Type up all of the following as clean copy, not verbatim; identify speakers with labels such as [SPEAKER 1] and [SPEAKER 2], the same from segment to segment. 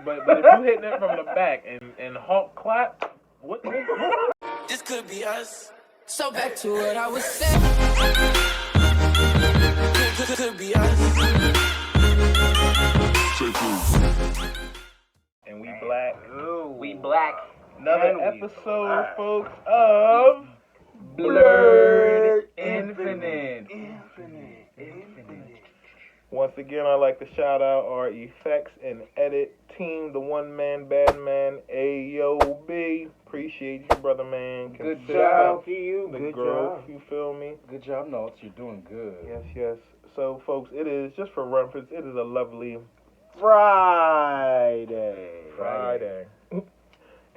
[SPEAKER 1] but if you hitting it from the back and Hulk clap, what?
[SPEAKER 2] This could be us. So back to what I was saying. Could be us.
[SPEAKER 1] And we black.
[SPEAKER 3] Ooh. We black.
[SPEAKER 1] Another episode, folks, of
[SPEAKER 3] Blerd Infinite.
[SPEAKER 1] Once again, I'd like to shout out our effects and edit team, the one-man bad man, AOB. Appreciate you, brother, man.
[SPEAKER 3] Good job to you.
[SPEAKER 1] The
[SPEAKER 3] Good
[SPEAKER 1] growth,
[SPEAKER 3] job.
[SPEAKER 1] you feel me?
[SPEAKER 3] Good job, Notes. You're doing good.
[SPEAKER 1] Yes. So, folks, it is, just for reference, it is a lovely
[SPEAKER 3] Friday.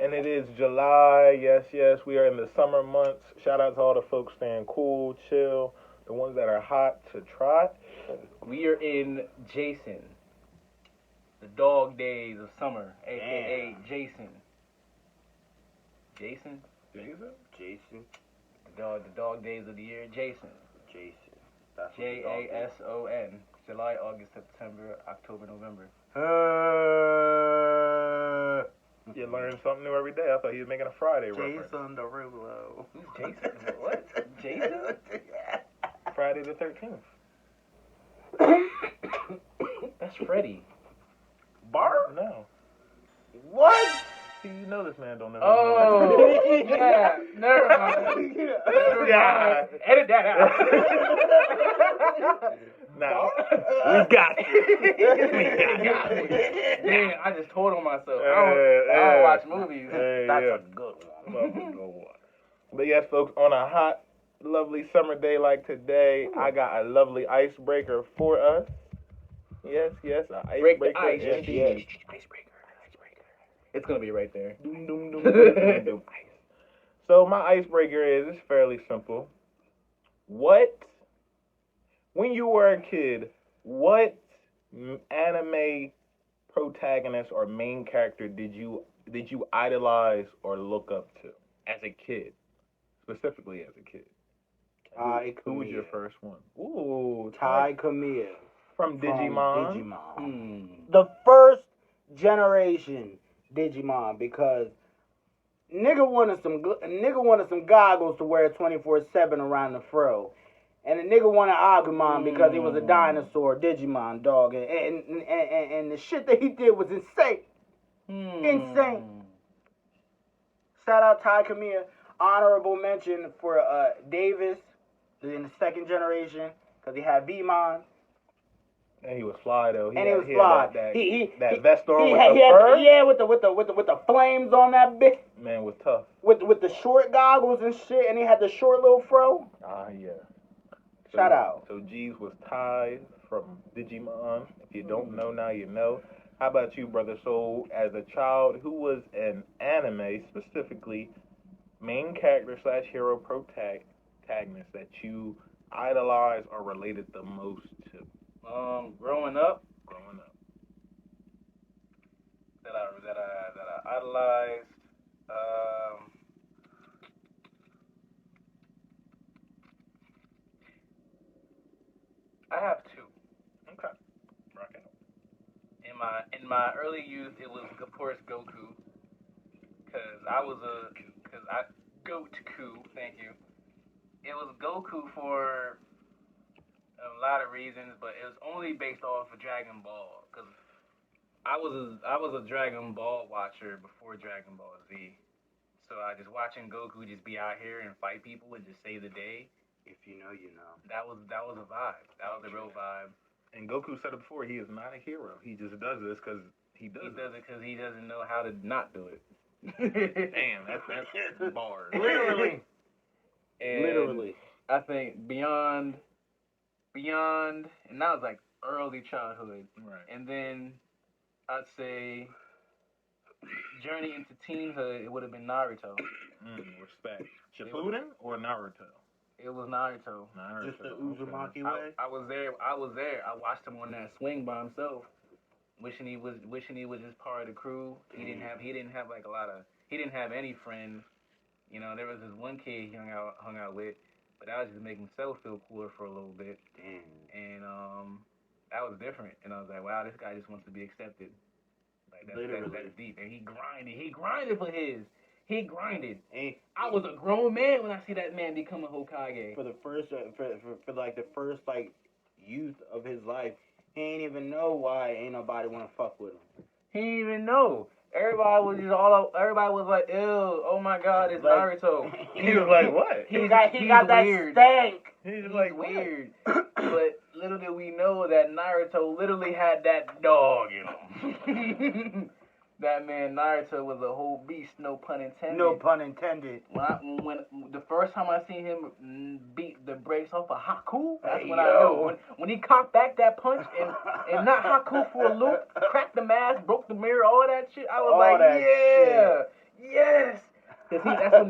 [SPEAKER 1] And it is July. Yes. We are in the summer months. Shout out to all the folks staying cool, chill, the ones that are hot to try.
[SPEAKER 3] We are in Jason, the dog days of summer, a.k.a. Jason. Jason? The dog days of the year, Jason. Jason. July, August, September, October, November.
[SPEAKER 1] You learn something new every day. I thought he was making a Friday reference.
[SPEAKER 4] Jason Derulo.
[SPEAKER 3] Who's Jason? What? Jason?
[SPEAKER 1] Friday the 13th.
[SPEAKER 3] That's Freddy.
[SPEAKER 1] Bar? No.
[SPEAKER 3] What?
[SPEAKER 1] See, you know this man don't know.
[SPEAKER 3] Oh, yeah. Never mind.
[SPEAKER 1] Yeah.
[SPEAKER 3] Edit that out.
[SPEAKER 1] Nah, we got you.
[SPEAKER 3] Damn, I just told on myself. I don't watch movies. That's a good one.
[SPEAKER 1] But yes, folks, on a hot, lovely summer day like today, I got a lovely icebreaker for us. Yes, an icebreaker.
[SPEAKER 3] Break the ice.
[SPEAKER 1] Yes.
[SPEAKER 3] Icebreaker. It's going to be right there.
[SPEAKER 1] Doom. So my icebreaker is fairly simple. When you were a kid, what anime protagonist or main character did you idolize or look up to as a kid? Specifically as a kid. Who was your first one? Ooh,
[SPEAKER 4] Ty Camille.
[SPEAKER 1] From Digimon.
[SPEAKER 4] The first generation Digimon, because nigga wanted some goggles to wear 24/7 around the fro. And the nigga wanted Agumon because he was a dinosaur Digimon dog, and the shit that he did was insane. Insane. Shout out Ty Camille. Honorable mention for Davis in the second generation because he had V-Mon.
[SPEAKER 1] And he was fly though.
[SPEAKER 4] He was fly.
[SPEAKER 1] That vest on with the
[SPEAKER 4] had,
[SPEAKER 1] fur.
[SPEAKER 4] Yeah, with the flames on that bitch.
[SPEAKER 1] Man was tough.
[SPEAKER 4] With the short goggles and shit, and he had the short little fro.
[SPEAKER 1] Yeah.
[SPEAKER 4] Shout out.
[SPEAKER 1] So G's was Ty from Digimon. If you don't know, now you know. How about you, brother? So as a child, who was an anime, specifically main character / hero protagonist that you idolized or related the most to?
[SPEAKER 3] Growing up. That I idolized. I have two.
[SPEAKER 1] Okay. Rockin'.
[SPEAKER 3] In my early youth, it was of course Goku, Goku. Thank you. It was Goku for a lot of reasons, but it was only based off of Dragon Ball, because I was a Dragon Ball watcher before Dragon Ball Z. So I just watching Goku just be out here and fight people and just save the day.
[SPEAKER 4] If you know, you know.
[SPEAKER 3] That was a vibe. That was a real vibe.
[SPEAKER 1] And Goku said it before, he is not a hero. He just does this because he does it.
[SPEAKER 3] He does it because he doesn't know how to not do it.
[SPEAKER 1] Damn, that's bars.
[SPEAKER 4] Literally.
[SPEAKER 3] And
[SPEAKER 4] Literally.
[SPEAKER 3] I think beyond, and that was like early childhood.
[SPEAKER 1] Right.
[SPEAKER 3] And then I'd say journey into teenhood, it would have been Naruto.
[SPEAKER 1] Respect. Shippuden or Naruto?
[SPEAKER 3] It was Naruto.
[SPEAKER 4] Just the Uzumaki way?
[SPEAKER 3] I was there. I watched him on that swing by himself. Wishing he was just part of the crew. He didn't have like he didn't have any friends. You know, there was this one kid he hung out with, but that was just to make himself feel cooler for a little bit.
[SPEAKER 4] Damn.
[SPEAKER 3] And that was different. And I was like, wow, this guy just wants to be accepted. Like that's deep. And he grinded for his. He grinded.
[SPEAKER 4] Hey,
[SPEAKER 3] I was a grown man when I see that man become a Hokage.
[SPEAKER 4] for the first, for like the first like youth of his life, he ain't even know why ain't nobody wanna fuck with him.
[SPEAKER 3] He didn't even know. Everybody was just everybody was like, ew, oh my god, it's
[SPEAKER 4] Like-
[SPEAKER 3] Naruto.
[SPEAKER 1] He was like, what?
[SPEAKER 4] He got that
[SPEAKER 3] weird.
[SPEAKER 4] stank.
[SPEAKER 1] He's
[SPEAKER 3] He's
[SPEAKER 1] like,
[SPEAKER 3] weird. But little did we know that Naruto literally had that dog in him. That man Naruto was a whole beast, no pun intended.
[SPEAKER 4] No pun intended.
[SPEAKER 3] When the first time I seen him beat the brakes off of Haku, that's
[SPEAKER 4] Hey,
[SPEAKER 3] when
[SPEAKER 4] yo.
[SPEAKER 3] I know. When he cocked back that punch and not Haku for a loop, cracked the mask, broke the mirror, all that shit. I was
[SPEAKER 4] All
[SPEAKER 3] like,
[SPEAKER 4] that
[SPEAKER 3] yes. Cause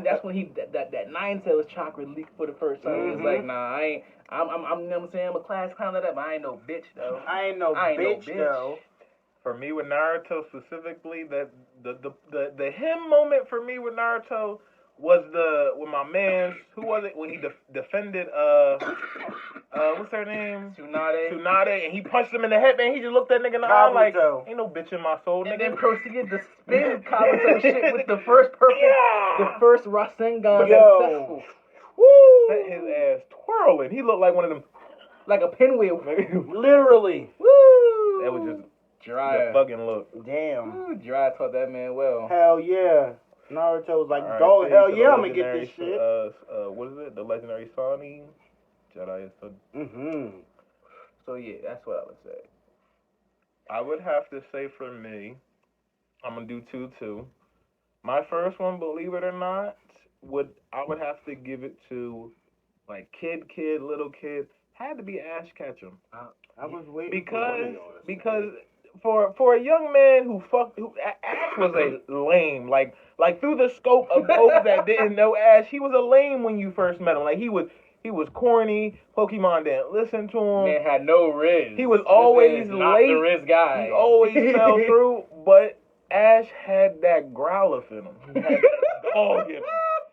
[SPEAKER 3] that's when he that Nine Tails chakra leaked for the first time. He was like, nah, I ain't. I'm you know what I'm saying, I'm a class clown of that, but I ain't no bitch though.
[SPEAKER 4] I ain't no bitch though.
[SPEAKER 1] For me with Naruto specifically, the him moment for me with Naruto was when my man, who was it, when he defended what's her name? Tsunade, and he punched him in the head, man. He just looked that nigga in the eye like, ain't no bitch in my soul, nigga.
[SPEAKER 3] And then proceeded to spin Kabuto shit with the first the first Rasengan successful.
[SPEAKER 1] Woo! Set his ass twirling. He looked like one of them,
[SPEAKER 3] like a pinwheel.
[SPEAKER 4] Literally.
[SPEAKER 3] Woo!
[SPEAKER 1] That was just
[SPEAKER 3] Jiraiya.
[SPEAKER 1] the fucking look.
[SPEAKER 4] Damn.
[SPEAKER 3] Jiraiya taught that man well.
[SPEAKER 4] Hell yeah. Naruto was like,
[SPEAKER 1] Alright,
[SPEAKER 4] dog,
[SPEAKER 1] peace
[SPEAKER 4] hell
[SPEAKER 1] to the
[SPEAKER 4] yeah, I'm gonna get
[SPEAKER 1] legendary,
[SPEAKER 4] this shit.
[SPEAKER 1] What is it? The legendary Sani? Jedi son.
[SPEAKER 3] So yeah, that's what I would say.
[SPEAKER 1] I would have to say for me, I'm gonna do 2-2. My first one, believe it or not, I would have to give it to like little kid. Had to be Ash Ketchum.
[SPEAKER 4] I was waiting
[SPEAKER 1] because for a young man who Ash was a lame. Like through the scope of those that didn't know Ash, he was a lame when you first met him. Like he was corny. Pokemon didn't listen to him.
[SPEAKER 3] Man had no Riz.
[SPEAKER 1] He was always
[SPEAKER 3] not
[SPEAKER 1] late.
[SPEAKER 3] the Riz guy.
[SPEAKER 1] He always fell through. But Ash had that Growlithe in him. He had that dog in him.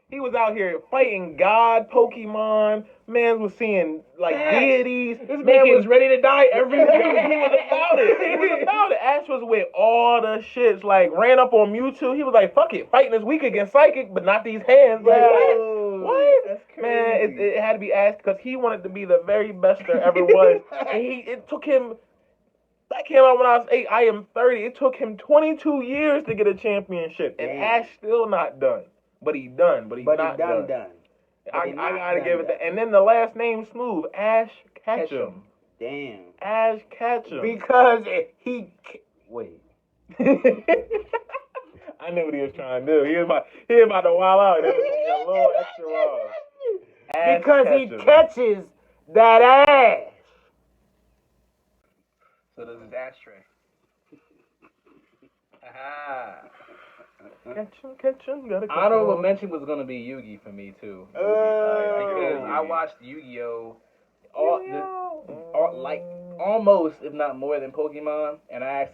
[SPEAKER 1] He was out here fighting God, Pokemon. Man was seeing like deities.
[SPEAKER 3] This man was ready to die every week.
[SPEAKER 1] He was about it. He was about it. Ash was with all the shits. Like ran up on Mewtwo. He was like, "Fuck it, fighting this weak against Psychic, but not these hands." Like what?
[SPEAKER 3] That's crazy.
[SPEAKER 1] Man, it had to be Ash because he wanted to be the very best there ever was. And it took him. That came out when I was 8. I am 30. It took him 22 years to get a championship, and Ash still not done. But he done. But he's not done. I gotta give it that. And then the last name smooth, Ash Ketchum.
[SPEAKER 4] Damn.
[SPEAKER 1] Ash Ketchum.
[SPEAKER 4] Because wait.
[SPEAKER 1] I knew what he was trying to do. He was about to wild out. It was a little extra wild. Ash
[SPEAKER 4] Because
[SPEAKER 1] Ketchum.
[SPEAKER 4] he catches that ass.
[SPEAKER 3] So does his ashtray. Aha.
[SPEAKER 1] Ketchum, gotta
[SPEAKER 3] Honorable mention was gonna be Yugi for me too. Because I watched Yu-Gi-Oh! Almost, if not more than Pokemon, and I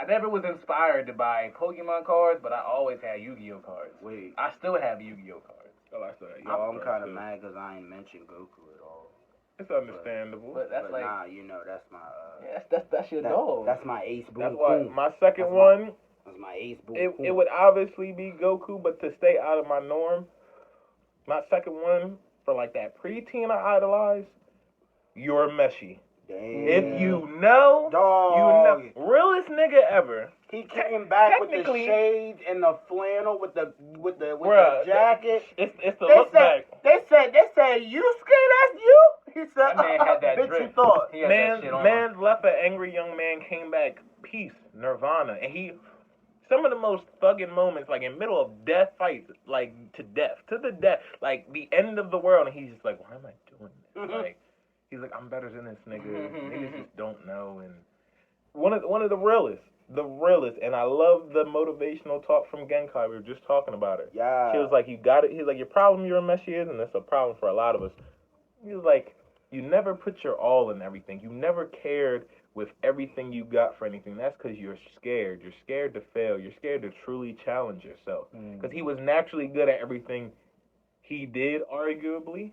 [SPEAKER 3] never was inspired to buy Pokemon cards, but I always had Yu-Gi-Oh cards.
[SPEAKER 4] Wait.
[SPEAKER 3] I still have Yu-Gi-Oh cards.
[SPEAKER 1] Oh, I still have Yu-Gi-Oh
[SPEAKER 4] I'm kind of
[SPEAKER 1] too.
[SPEAKER 4] mad because I ain't mentioned Goku at all.
[SPEAKER 1] It's understandable.
[SPEAKER 3] But that's like,
[SPEAKER 4] nah, that's my.
[SPEAKER 3] that's your dog.
[SPEAKER 4] That's my ace boo.
[SPEAKER 1] That's why my second one.
[SPEAKER 4] That's my ace boo.
[SPEAKER 1] It would obviously be Goku, but to stay out of my norm, my second one for like that preteen I idolized, you're Messi.
[SPEAKER 4] Damn.
[SPEAKER 1] If you know,
[SPEAKER 4] Dog.
[SPEAKER 1] you know, realest nigga ever.
[SPEAKER 4] He came back with the
[SPEAKER 1] Technically-
[SPEAKER 4] shades and the flannel with the
[SPEAKER 1] Bruh,
[SPEAKER 4] jacket.
[SPEAKER 1] It's the look back.
[SPEAKER 4] They said Yusuke, that's you. He said,
[SPEAKER 3] That man had that
[SPEAKER 4] bitch,
[SPEAKER 3] drip.
[SPEAKER 4] you thought.
[SPEAKER 3] He had that shit on.
[SPEAKER 1] Man left an angry young man, came back, peace, nirvana, and some of the most thugging moments, like in middle of death fights, like to the death, like the end of the world, and he's just like, why am I doing this? Like, he's like, I'm better than this nigga. Niggas just don't know. And one of the realest, and I love the motivational talk from Genkai. We were just talking about it.
[SPEAKER 4] Yeah.
[SPEAKER 1] She was like, you got it. He's like, your problem, you're a Messi is, and that's a problem for a lot of us. He was like, you never put your all in everything. You never cared with everything you got for anything. That's because you're scared. You're scared to fail. You're scared to truly challenge yourself. Because he was naturally good at everything he did, arguably.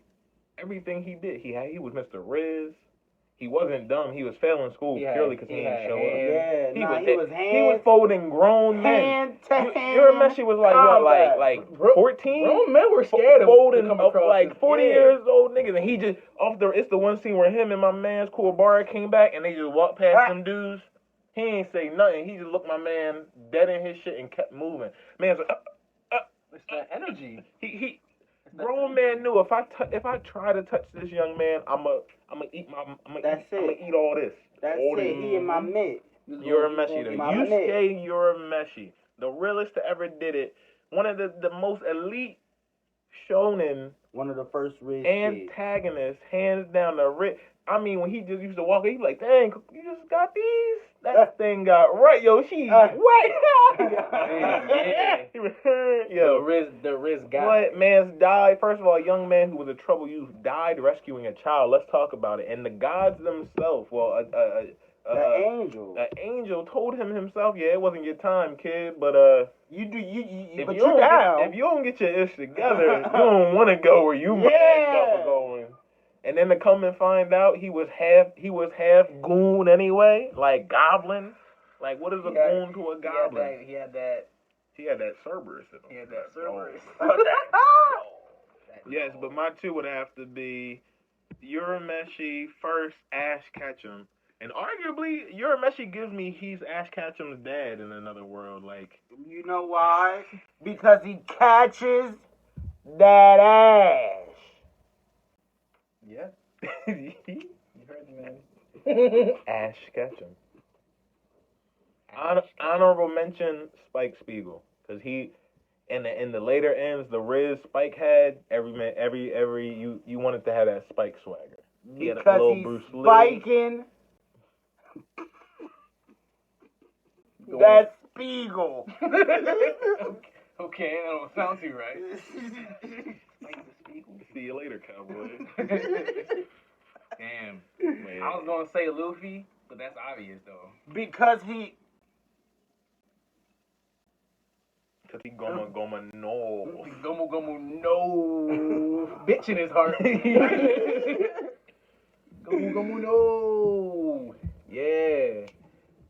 [SPEAKER 1] Everything he did. He was Mr. Riz. He wasn't dumb. He was failing school purely because he didn't show up.
[SPEAKER 4] Yeah,
[SPEAKER 1] He
[SPEAKER 4] he
[SPEAKER 1] was folding grown men.
[SPEAKER 4] Hand to hand.
[SPEAKER 1] Your Messi was like
[SPEAKER 4] combat.
[SPEAKER 1] what, like 14?
[SPEAKER 3] Grown men were scared of
[SPEAKER 1] folding
[SPEAKER 3] come
[SPEAKER 1] up
[SPEAKER 3] across
[SPEAKER 1] like 40 years old niggas, and he just it's the one scene where him and my man's Kuwabara came back, and they just walked past them dudes. He ain't say nothing. He just looked my man dead in his shit and kept moving. Man's like,
[SPEAKER 3] it's that energy.
[SPEAKER 1] He grown man knew if I try to touch this young man, I'ma eat all this.
[SPEAKER 4] That's
[SPEAKER 1] all
[SPEAKER 4] it.
[SPEAKER 1] this.
[SPEAKER 4] He in my mid.
[SPEAKER 1] You're a Messi. Yusuke, you're a Messi. The realest that ever did it. One of the most elite shonen.
[SPEAKER 4] One of the first rich
[SPEAKER 1] antagonists, hands down. I mean, when he just used to walk, he'd be like, "Dang, you just got these." That thing got right, yo. She's wet. Yo,
[SPEAKER 3] the Riz guy.
[SPEAKER 1] What man's died? First of all, a young man who was a troubled youth died rescuing a child. Let's talk about it. And the gods themselves,
[SPEAKER 4] the
[SPEAKER 1] angel told him himself, "Yeah, it wasn't your time, kid, but if you don't get your ish together, you don't want to go where you might end up going." And then to come and find out he was half goon anyway, like goblin. Like, what is a goon to a goblin?
[SPEAKER 3] He had that
[SPEAKER 1] Cerberus in him.
[SPEAKER 3] He had that Cerberus.
[SPEAKER 1] Yes, but my two would have to be Urameshi first, Ash Ketchum. And arguably, Urameshi gives me he's Ash Ketchum's dad in another world. Like,
[SPEAKER 4] you know why? Because he catches that ass.
[SPEAKER 1] Yeah.
[SPEAKER 3] You heard me, man.
[SPEAKER 1] Ash Ketchum. Honorable mention Spike Spiegel, because he in the later ends, the Riz Spike had you wanted to have that Spike swagger. He had a little Bruce Lee.
[SPEAKER 4] Spiking that Spiegel.
[SPEAKER 3] Okay, that don't sound too right.
[SPEAKER 1] See you later, cowboy.
[SPEAKER 3] Damn. Man. I was gonna say Luffy, but that's obvious though.
[SPEAKER 4] Because
[SPEAKER 1] he goma no.
[SPEAKER 3] No. Bitch in his heart. Gomu no. Yeah.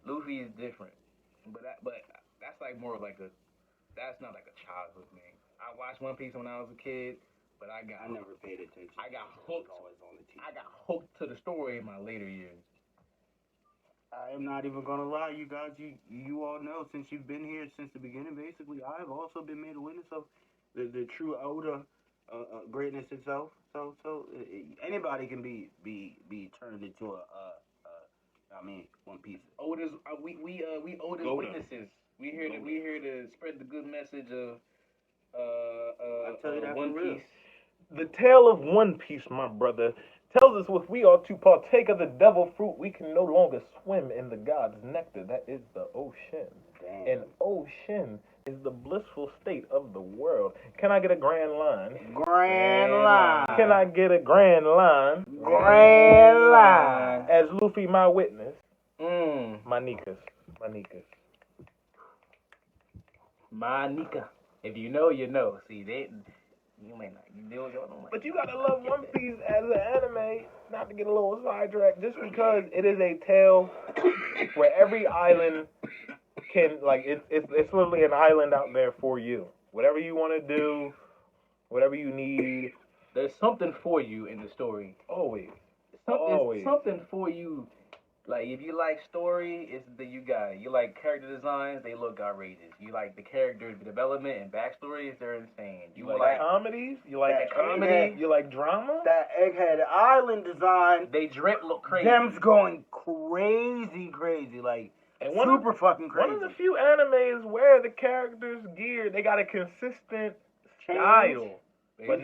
[SPEAKER 3] Luffy is different, but that's like more of like that's not like a childhood thing. I watched One Piece when I was a kid, but I never paid attention. I got hooked. I got hooked to the story in my later years.
[SPEAKER 4] I am not even gonna lie, you guys. You all know, since you've been here since the beginning, basically, I have also been made a witness of the true Oda greatness itself. So anybody can be turned into One Piece.
[SPEAKER 3] Oda's we Oda's witnesses. We here to spread the good message of One Piece.
[SPEAKER 1] The tale of One Piece, my brother, tells us if we are to partake of the devil fruit, we can no longer swim in the god's nectar. That is the ocean.
[SPEAKER 4] Damn.
[SPEAKER 1] And ocean is the blissful state of the world. Can I get a grand line?
[SPEAKER 4] Grand line.
[SPEAKER 1] Can I get a grand line?
[SPEAKER 4] Grand line.
[SPEAKER 1] As Luffy, my witness.
[SPEAKER 3] Manikas.
[SPEAKER 1] Manika.
[SPEAKER 3] If you know, you know. See, you may not. You know,
[SPEAKER 1] but you gotta love One Piece as an anime, not to get a little sidetracked, just because it is a tale where every island can, like, it's literally an island out there for you. Whatever you want to do, whatever you need.
[SPEAKER 3] There's something for you in the story.
[SPEAKER 1] Always.
[SPEAKER 3] Something for you. Like, if you like story, it's the you got it. You like character designs, they look outrageous. You like the character development and backstories, they're insane. You
[SPEAKER 1] like comedies? You like comedy? You like drama?
[SPEAKER 4] That Egghead Island design.
[SPEAKER 3] They drip look crazy.
[SPEAKER 4] Them's going crazy. Like, and super fucking crazy.
[SPEAKER 1] One of the few animes where the characters gear, they got a consistent style. But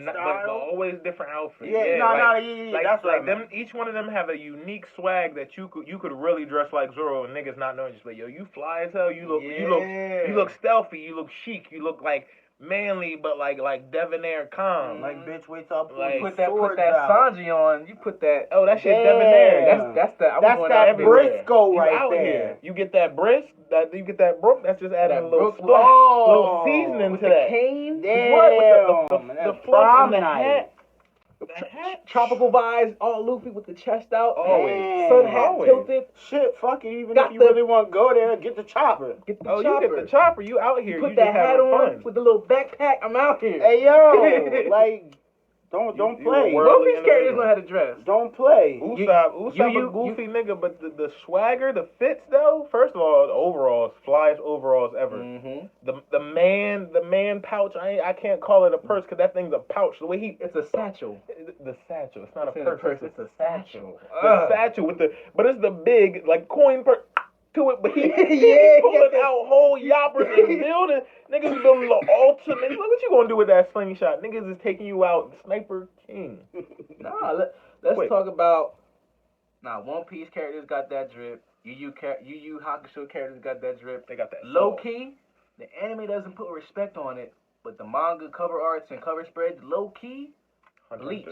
[SPEAKER 1] always different outfits.
[SPEAKER 4] That's
[SPEAKER 1] like them. Each one of them have a unique swag that you could really dress like Zoro and niggas not knowing. Just like, yo, you fly as hell. You look stealthy. You look chic. You look like manly, but like debonair calm.
[SPEAKER 4] Like, bitch, wait till
[SPEAKER 3] you put that Sanji on. You put that.
[SPEAKER 1] Oh, that shit debonair.
[SPEAKER 4] That's that Briscoe right
[SPEAKER 1] out
[SPEAKER 4] there.
[SPEAKER 1] Here. You get that brisk. You get that brook. That's just adding a little little seasoning
[SPEAKER 3] with
[SPEAKER 1] to
[SPEAKER 3] the
[SPEAKER 1] that.
[SPEAKER 3] Cane.
[SPEAKER 4] Damn.
[SPEAKER 1] What? With the fluff and the hat. The hat?
[SPEAKER 3] Tropical vibes, all Luffy with the chest out.
[SPEAKER 1] Always.
[SPEAKER 3] Sun hat
[SPEAKER 1] Always.
[SPEAKER 3] tilted.
[SPEAKER 4] Shit, fuck it. Even
[SPEAKER 3] Got
[SPEAKER 4] if you
[SPEAKER 3] the-
[SPEAKER 4] really want to go there, get the chopper.
[SPEAKER 3] Get the
[SPEAKER 1] Oh,
[SPEAKER 3] chopper.
[SPEAKER 1] you get the chopper. You out here.
[SPEAKER 3] Put
[SPEAKER 1] You
[SPEAKER 3] that
[SPEAKER 1] just
[SPEAKER 3] hat
[SPEAKER 1] having
[SPEAKER 3] on
[SPEAKER 1] fun.
[SPEAKER 3] with the little backpack. I'm out here.
[SPEAKER 4] Hey yo, like, don't
[SPEAKER 1] You
[SPEAKER 4] play.
[SPEAKER 1] a
[SPEAKER 3] One
[SPEAKER 1] worldly
[SPEAKER 3] Piece characters
[SPEAKER 1] individual.
[SPEAKER 3] know how to dress.
[SPEAKER 4] Don't play.
[SPEAKER 1] Usopp a goofy nigga, but the swagger, the fits though. First of all, the overalls, flyest overalls ever.
[SPEAKER 3] Mm-hmm.
[SPEAKER 1] The man pouch. I can't call it a purse because that thing's a pouch. The way he
[SPEAKER 3] It's a satchel.
[SPEAKER 1] the satchel. It's not
[SPEAKER 3] It's
[SPEAKER 1] a
[SPEAKER 3] in a
[SPEAKER 1] purse.
[SPEAKER 3] purse,
[SPEAKER 1] It's
[SPEAKER 3] it's
[SPEAKER 1] a
[SPEAKER 3] a
[SPEAKER 1] satchel.
[SPEAKER 3] satchel.
[SPEAKER 1] The satchel with but it's the big like coin purse to it. But he
[SPEAKER 3] Yeah,
[SPEAKER 1] pulling
[SPEAKER 3] yeah.
[SPEAKER 1] out whole yoppers and building. Niggas building the ultimate. Look what you gonna do with that slingshot. Niggas is taking you out. Sniper King.
[SPEAKER 3] Nah, let's
[SPEAKER 1] Quick.
[SPEAKER 3] talk about. Nah, One Piece characters got that drip. Yu Yu Hakusho characters got that drip.
[SPEAKER 1] They got that
[SPEAKER 3] Low
[SPEAKER 1] sauce.
[SPEAKER 3] key, the anime doesn't put respect on it, but the manga cover arts and cover spreads, low key, Bleach.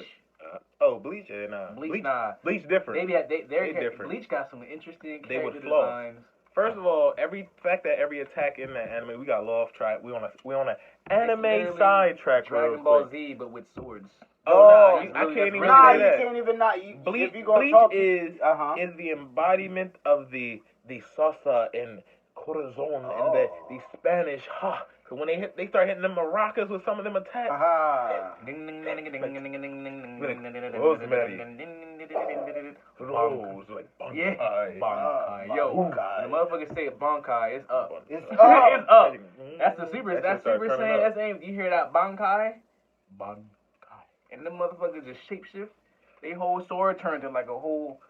[SPEAKER 1] Bleach, yeah, nah.
[SPEAKER 3] Bleach, nah.
[SPEAKER 1] Bleach different.
[SPEAKER 3] They're
[SPEAKER 1] different.
[SPEAKER 3] Bleach got some interesting
[SPEAKER 1] They would
[SPEAKER 3] character
[SPEAKER 1] flow.
[SPEAKER 3] designs.
[SPEAKER 1] First of all, every attack in that anime, we got lost track. We on an anime
[SPEAKER 3] Literally
[SPEAKER 1] sidetrack.
[SPEAKER 3] Dragon Ball Z, but with swords.
[SPEAKER 1] Oh,
[SPEAKER 3] it's
[SPEAKER 1] I
[SPEAKER 3] really-
[SPEAKER 1] can't
[SPEAKER 3] it's
[SPEAKER 1] even
[SPEAKER 3] really
[SPEAKER 4] Nah,
[SPEAKER 1] say
[SPEAKER 4] you
[SPEAKER 1] that.
[SPEAKER 4] can't even not.
[SPEAKER 1] Bleach,
[SPEAKER 4] If you gonna
[SPEAKER 1] Bleach
[SPEAKER 4] talk,
[SPEAKER 1] is
[SPEAKER 4] uh-huh.
[SPEAKER 1] the embodiment of the salsa and corazon and the Spanish. So when they start hitting them maracas with some of them attacks.
[SPEAKER 4] Aha.
[SPEAKER 1] Flows like
[SPEAKER 3] Yeah.
[SPEAKER 1] Bankai.
[SPEAKER 3] Bankai. Yo,
[SPEAKER 4] Bankai.
[SPEAKER 3] the motherfuckers say Bankai, it's up.
[SPEAKER 4] It's
[SPEAKER 3] It's
[SPEAKER 4] up.
[SPEAKER 3] up. That's the super.
[SPEAKER 1] That
[SPEAKER 3] That's
[SPEAKER 1] shit start
[SPEAKER 3] super
[SPEAKER 1] turning
[SPEAKER 3] saiyan.
[SPEAKER 1] up.
[SPEAKER 3] That's aim. You hear that Bankai? Bankai. And them motherfuckers just shapeshift. They whole sword turned to like a whole.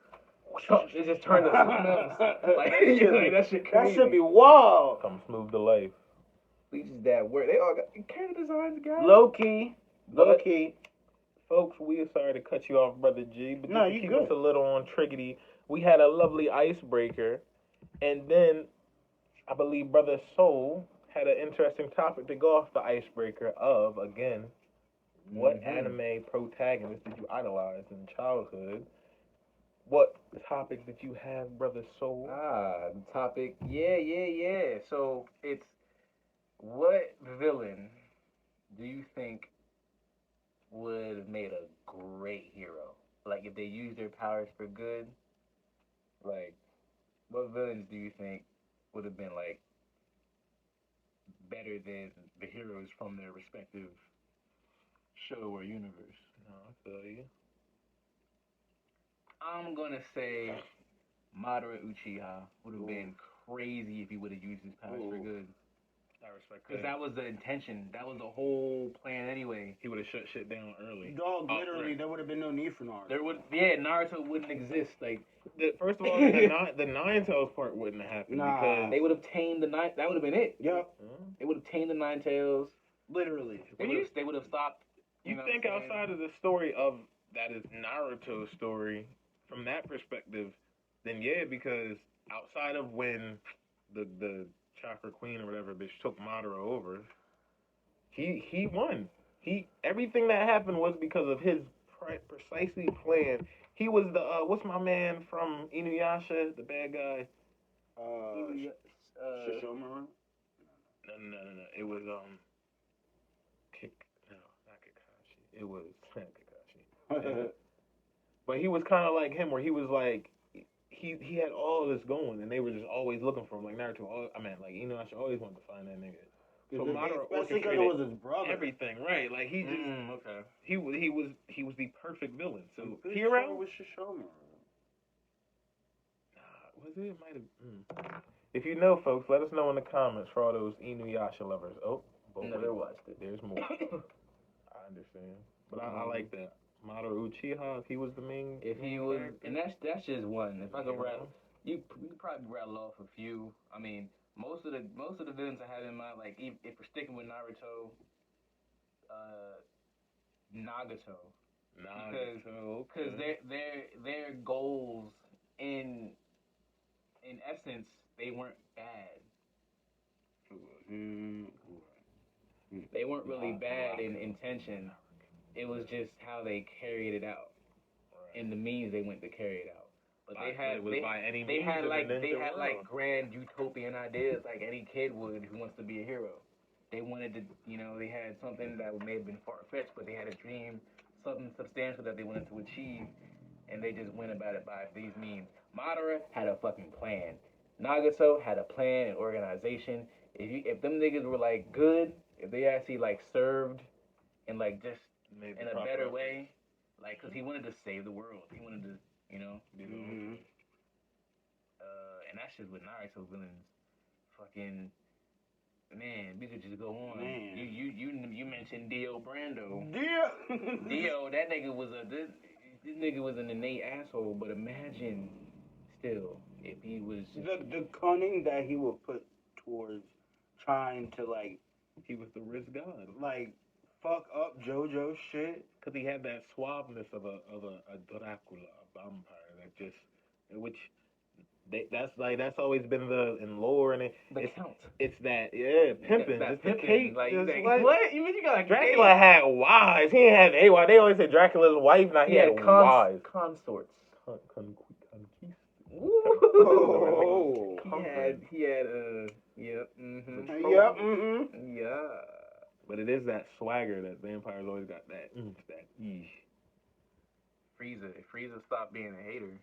[SPEAKER 3] It just turned to something else. Like that shit
[SPEAKER 4] That
[SPEAKER 3] crazy.
[SPEAKER 4] should be wild.
[SPEAKER 1] Come smooth the life.
[SPEAKER 3] Bleach is that word. They all got character designs, guys.
[SPEAKER 4] Low key.
[SPEAKER 1] Folks, we are sorry to cut you off, Brother G, but
[SPEAKER 4] No,
[SPEAKER 1] just to
[SPEAKER 4] you
[SPEAKER 1] keep
[SPEAKER 4] good.
[SPEAKER 1] us a little on triggity, we had a lovely icebreaker, and then I believe Brother Soul had an interesting topic to go off the icebreaker of, again, what anime protagonist did you idolize in childhood? What topic did you have, Brother Soul?
[SPEAKER 3] The topic. Yeah. So it's what villain do you think would have made a great hero? Like if they used their powers for good, like what villains do you think would have been like better than the heroes from their respective show or universe?
[SPEAKER 1] No, I feel you.
[SPEAKER 3] I'm gonna say Madara Uchiha would have been crazy if he would have used his powers for good.
[SPEAKER 1] I respect
[SPEAKER 3] Because that was the intention. That was the whole plan anyway.
[SPEAKER 1] He would have shut shit down early.
[SPEAKER 4] Dog, literally, there would have been no need for Naruto.
[SPEAKER 3] Naruto wouldn't exist. Like
[SPEAKER 1] First of all, the Nine Tails part wouldn't have happened
[SPEAKER 4] Nah.
[SPEAKER 1] because
[SPEAKER 3] they would have tamed the nine. That would have been it.
[SPEAKER 4] Yep,
[SPEAKER 3] They would have tamed the Nine Tails.
[SPEAKER 4] literally.
[SPEAKER 3] They would have stopped.
[SPEAKER 1] You
[SPEAKER 3] know
[SPEAKER 1] think
[SPEAKER 3] what I'm saying?
[SPEAKER 1] outside of the story of that is Naruto's story, from that perspective, then yeah, because outside of when the Chakra Queen or whatever bitch took Madara over, he won. Everything that happened was because of his precisely plan. He was the what's my man from Inuyasha, the bad guy.
[SPEAKER 4] Shishoma?
[SPEAKER 1] No. It was not Kakashi. It was Kakashi. But he was kind of like him, where he was like, he had all this going, and they were just always looking for him. Like Naruto, like Inuyasha always wanted to find that nigga. So Madara
[SPEAKER 4] Especially because it was his brother.
[SPEAKER 1] everything, right? Like he just
[SPEAKER 3] Okay.
[SPEAKER 1] he was the perfect villain. So
[SPEAKER 4] I'm pretty
[SPEAKER 1] hero
[SPEAKER 4] sure it was Shishoma.
[SPEAKER 1] was it? Might have. If you know, folks, let us know in the comments for all those Inuyasha lovers. Oh, both
[SPEAKER 3] Never watched it.
[SPEAKER 1] There's more. I understand, but I like that. Madara Uchiha, if he was the main.
[SPEAKER 3] If he was, and that's just one. If I could
[SPEAKER 1] Yeah.
[SPEAKER 3] rattle, you could probably rattle off a few. I mean, most of the villains I had in mind, like if we're sticking with Naruto, Nagato, because their goals in essence they weren't bad. They weren't really bad in intention. It was just how they carried it out and the means they went to carry it out. But they had like grand utopian ideas like any kid would who wants to be a hero. They wanted to, they had something that may have been far fetched, but they had a dream, something substantial that they wanted to achieve, and they just went about it by these means. Madara had a fucking plan. Nagato had a plan and organization. If them niggas were like good, if they actually like served and like just in a better way, like, cause he wanted to save the world. He wanted to, you know.
[SPEAKER 4] Mm-hmm.
[SPEAKER 3] And that shit with Naruto villains, fucking man, we could just go on.
[SPEAKER 4] Man.
[SPEAKER 3] You mentioned Dio Brando.
[SPEAKER 4] Dio.
[SPEAKER 3] Dio, that nigga was this nigga was an innate asshole. But imagine still if he was just,
[SPEAKER 4] the cunning that he would put towards trying to like
[SPEAKER 1] He was the risk god.
[SPEAKER 4] like fuck up JoJo's shit.
[SPEAKER 1] Because he had that suaveness of a Dracula, a vampire that just, which that's always been in lore and
[SPEAKER 3] count.
[SPEAKER 1] it's that pimping.
[SPEAKER 3] That
[SPEAKER 1] It's
[SPEAKER 3] pimping.
[SPEAKER 1] the cake.
[SPEAKER 3] Like,
[SPEAKER 1] Just
[SPEAKER 3] what? You mean you got a
[SPEAKER 1] Dracula
[SPEAKER 3] cake?
[SPEAKER 1] had wives. He ain't had a wife. They always say Dracula's wife. Now he had wives.
[SPEAKER 3] Consorts.
[SPEAKER 4] Oh.
[SPEAKER 3] He had yep. Mm-hmm.
[SPEAKER 4] Yep. Mm-hmm.
[SPEAKER 3] Yeah.
[SPEAKER 1] But it is that swagger that vampires always got. That
[SPEAKER 3] Frieza. If Frieza stopped being a hater.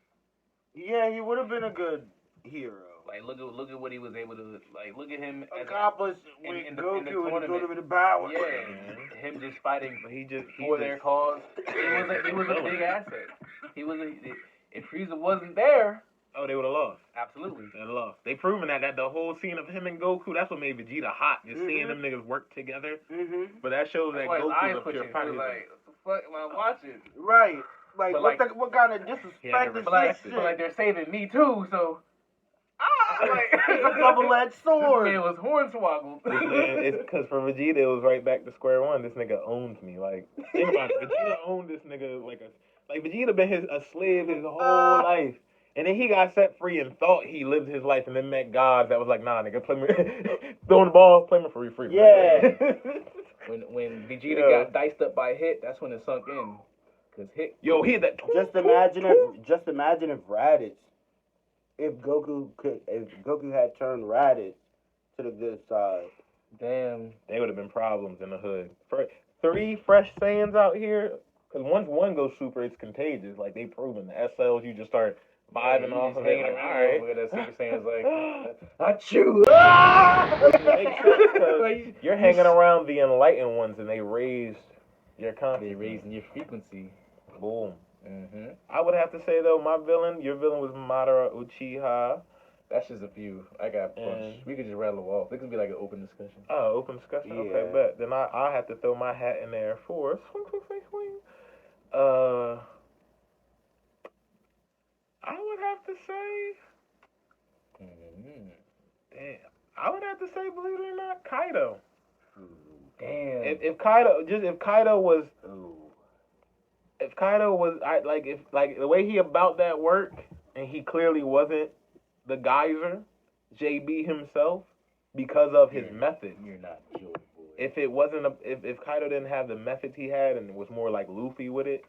[SPEAKER 4] Yeah, he would have been a good hero.
[SPEAKER 3] Like look at what he was able to like. Look at him
[SPEAKER 4] Accomplish with Goku and tournament of power.
[SPEAKER 3] Yeah, him just fighting
[SPEAKER 1] for
[SPEAKER 3] their cause. He was a big asset. If Frieza wasn't there.
[SPEAKER 1] Oh, they would have lost.
[SPEAKER 3] Absolutely.
[SPEAKER 1] They'd have lost. They proven that the whole scene of him and Goku, that's what made Vegeta hot. Just seeing them niggas work together.
[SPEAKER 4] Mm-hmm.
[SPEAKER 1] But that shows that Goku's a pure fighter.
[SPEAKER 3] Like, what the fuck am I watching?
[SPEAKER 4] Right. Like, what kind of disrespect is this shit?
[SPEAKER 3] But like they're saving me too, so like
[SPEAKER 4] it's a double-edged sword.
[SPEAKER 3] This man was hornswoggled.
[SPEAKER 1] It's because for Vegeta it was right back to square one. This nigga owns me. Like, think about it. Vegeta owned this nigga like Vegeta been a slave his whole life. And then he got set free and thought he lived his life, and then met God that was like, nah, nigga, play me, throwing the ball, play me free.
[SPEAKER 4] Yeah.
[SPEAKER 3] when Vegeta got diced up by Hit, that's when it sunk in. Cause Hit,
[SPEAKER 1] he had that.
[SPEAKER 4] Just imagine if Raditz, if Goku had turned Raditz to the good side.
[SPEAKER 3] Damn,
[SPEAKER 1] they would have been problems in the hood. 3 fresh Saiyans out here, because once one goes super, it's contagious. Like they proven the SLs, you just start vibing off of it. Like, all right.
[SPEAKER 3] Look at that Super Saiyan's like, achoo!
[SPEAKER 1] Makes sense because you're hanging around the enlightened ones, and they raised your consciousness.
[SPEAKER 3] They raising your frequency.
[SPEAKER 1] Boom.
[SPEAKER 3] Mm-hmm.
[SPEAKER 1] I would have to say though, your villain was Madara Uchiha.
[SPEAKER 3] That's just a few. I got a bunch. We could just rattle them off. It could be like an open discussion.
[SPEAKER 1] Oh, open discussion.
[SPEAKER 4] Yeah.
[SPEAKER 1] Okay, bet. Then I have to throw my hat in there for swing. I would have to say, damn. I would have to say, believe it or not, Kaido.
[SPEAKER 3] Damn.
[SPEAKER 1] If Kaido was the way he about that work, and he clearly wasn't the geyser, JB himself, because of his method.
[SPEAKER 3] You're not Joy Boy.
[SPEAKER 1] If it wasn't if Kaido didn't have the methods he had and was more like Luffy with it,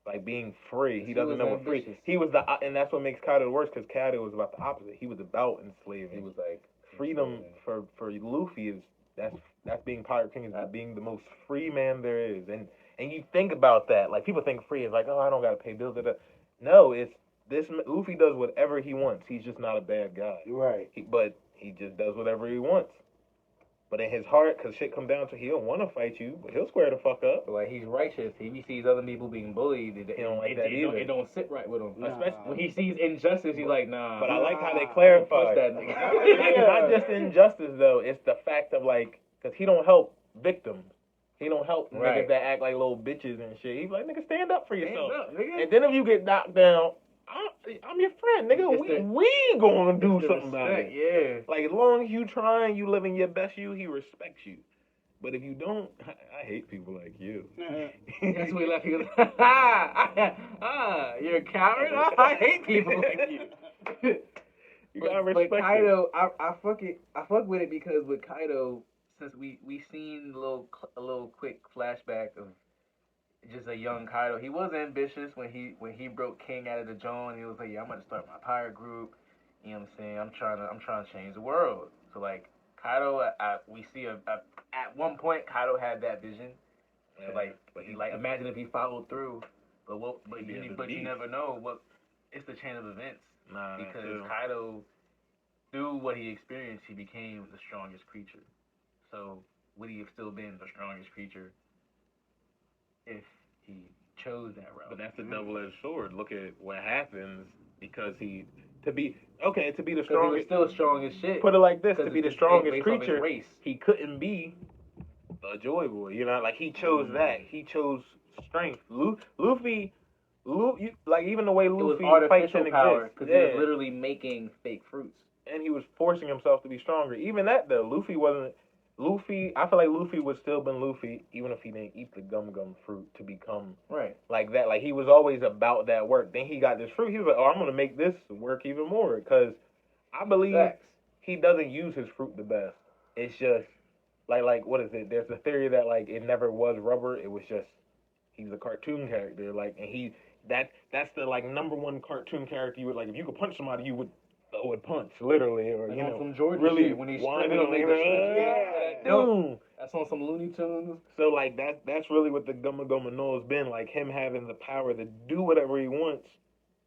[SPEAKER 1] like being free, he doesn't know what free. He was and that's what makes Kaido worse, because Kaido was about the opposite. He was about enslaving.
[SPEAKER 3] He was like
[SPEAKER 1] freedom for Luffy is that's being Pirate King, is being the most free man there is. And you think about that, like people think free is like, oh, I don't gotta pay bills. No, it's this Luffy does whatever he wants. He's just not a bad guy.
[SPEAKER 4] Right.
[SPEAKER 1] But he just does whatever he wants. But in his heart, because shit come down to, he don't want to fight you, but he'll square the fuck up.
[SPEAKER 3] Like, he's righteous. He sees other people being bullied. He don't like that either. It don't sit right with him.
[SPEAKER 4] Nah.
[SPEAKER 3] Especially when he sees injustice, he's like, nah.
[SPEAKER 1] But I like how they clarify.
[SPEAKER 3] That nigga.
[SPEAKER 1] Not just injustice, though. It's the fact of, like, because he don't help victims. He don't help niggas that act like little bitches and shit. He's like, nigga, stand up for yourself. And then if you get knocked down, I'm your friend, nigga. We gonna do something about it.
[SPEAKER 3] Yeah.
[SPEAKER 1] Like, as long as you trying, you living your best you, he respects you. But if you don't, I hate people like you.
[SPEAKER 3] That's what he left. He goes, you're a coward? I hate people like you.
[SPEAKER 1] You gotta respect
[SPEAKER 3] but Kaido, I fuck with it because with Kaido, since we seen a little quick flashback of just a young Kaido. He was ambitious when he broke King out of the Joan. He was like, yeah, I'm gonna start my pirate group. You know what I'm saying? I'm trying to change the world. So like Kaido, we see at one point Kaido had that vision.
[SPEAKER 1] Yeah.
[SPEAKER 3] But imagine if he followed through. But
[SPEAKER 1] He'd be at the
[SPEAKER 3] you
[SPEAKER 1] beast.
[SPEAKER 3] never know what. It's the chain of events.
[SPEAKER 1] Nah, that
[SPEAKER 3] Because
[SPEAKER 1] too.
[SPEAKER 3] Kaido, through what he experienced, he became the strongest creature. So would he have still been the strongest creature if he chose that route?
[SPEAKER 1] But that's a double-edged sword. Look at what happens because to be the
[SPEAKER 3] Because he was
[SPEAKER 1] strongest.
[SPEAKER 3] still strong as shit.
[SPEAKER 1] Put it like this: to be the strongest
[SPEAKER 3] based off his
[SPEAKER 1] creature,
[SPEAKER 3] race.
[SPEAKER 1] he couldn't be a Joy Boy. You know, like he chose that. He chose strength. Luffy, like even the way
[SPEAKER 3] It was
[SPEAKER 1] Luffy fights
[SPEAKER 3] artificial
[SPEAKER 1] and
[SPEAKER 3] power
[SPEAKER 1] exists.
[SPEAKER 3] because he was literally making fake fruits.
[SPEAKER 1] And he was forcing himself to be stronger. Even that though, Luffy wasn't. I feel like Luffy would still been Luffy even if he didn't eat the gum fruit to become
[SPEAKER 3] Right.
[SPEAKER 1] like that. Like he was always about that work. Then he got this fruit. He was like, "Oh, I'm gonna make this work even more." Because I believe
[SPEAKER 3] Facts.
[SPEAKER 1] he doesn't use his fruit the best. It's just like what is it? There's a theory that like it never was rubber. It was just he's a cartoon character. Like and that's the like number one cartoon character you would like. If you could punch somebody, you would. Punch literally, or
[SPEAKER 3] Like
[SPEAKER 1] you know,
[SPEAKER 3] some Jordan
[SPEAKER 1] really
[SPEAKER 3] shit when he
[SPEAKER 1] winding
[SPEAKER 3] stripped
[SPEAKER 1] on
[SPEAKER 3] him,
[SPEAKER 1] like,
[SPEAKER 3] Nope. That's on some Looney Tunes.
[SPEAKER 1] So like that's really what the Gumma Gumma No has been like, him having the power to do whatever he wants,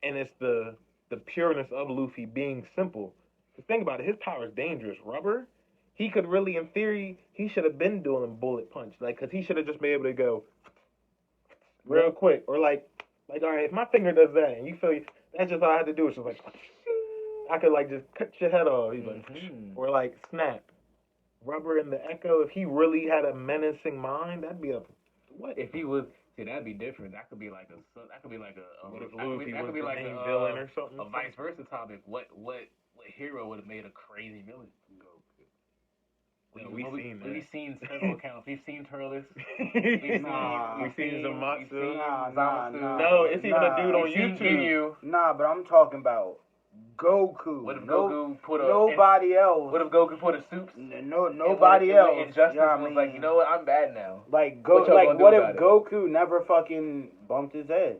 [SPEAKER 1] and it's the pureness of Luffy being simple. Because think about it, his power is dangerous. Rubber, he could really, in theory, he should have been doing a bullet punch, like because he should have just been able to go real quick, or like all right, if my finger does that and you feel that's just all I had to do. It's just like. I could like just cut your head off. He's like, or like snap. Rubber and the Echo. If he really had a menacing mind, that'd be a what?
[SPEAKER 3] If he was, see, that'd be different. That could be like a
[SPEAKER 1] What if Luffy was the
[SPEAKER 3] like
[SPEAKER 1] main villain or something?
[SPEAKER 3] A vice versa topic. What hero would have made a crazy villain?
[SPEAKER 1] No, we've seen that.
[SPEAKER 3] We've seen several accounts. We've seen Turles.
[SPEAKER 1] We've seen Zamatsu.
[SPEAKER 4] Nah.
[SPEAKER 1] No, it's even a dude on YouTube.
[SPEAKER 4] Nah, but I'm talking about Goku.
[SPEAKER 3] What if Goku put a
[SPEAKER 4] nobody else?
[SPEAKER 3] What if Goku put a soup?
[SPEAKER 4] Nobody else.
[SPEAKER 3] Injustice was like, you know what? I'm bad now.
[SPEAKER 4] Like what if Goku never fucking bumped his head?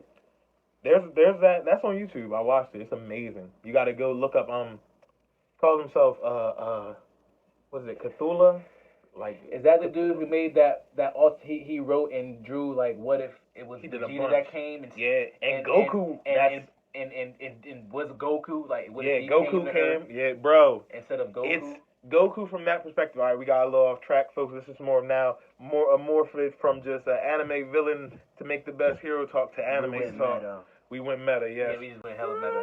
[SPEAKER 1] There's that. That's on YouTube. I watched it. It's amazing. You got to go look up. Calls himself what is it? Cthulhu? Like,
[SPEAKER 3] is that the dude who made that he wrote and drew like what if it was Vegeta that came and
[SPEAKER 1] Goku
[SPEAKER 3] and was Goku like what if he
[SPEAKER 1] Goku came bro
[SPEAKER 3] instead of Goku?
[SPEAKER 1] It's Goku from that perspective. All right, we got a little off track, folks. This is more amorphous from just an anime villain to make the best hero talk to anime talk. We went meta, yes.
[SPEAKER 3] Yeah, we just went hella meta.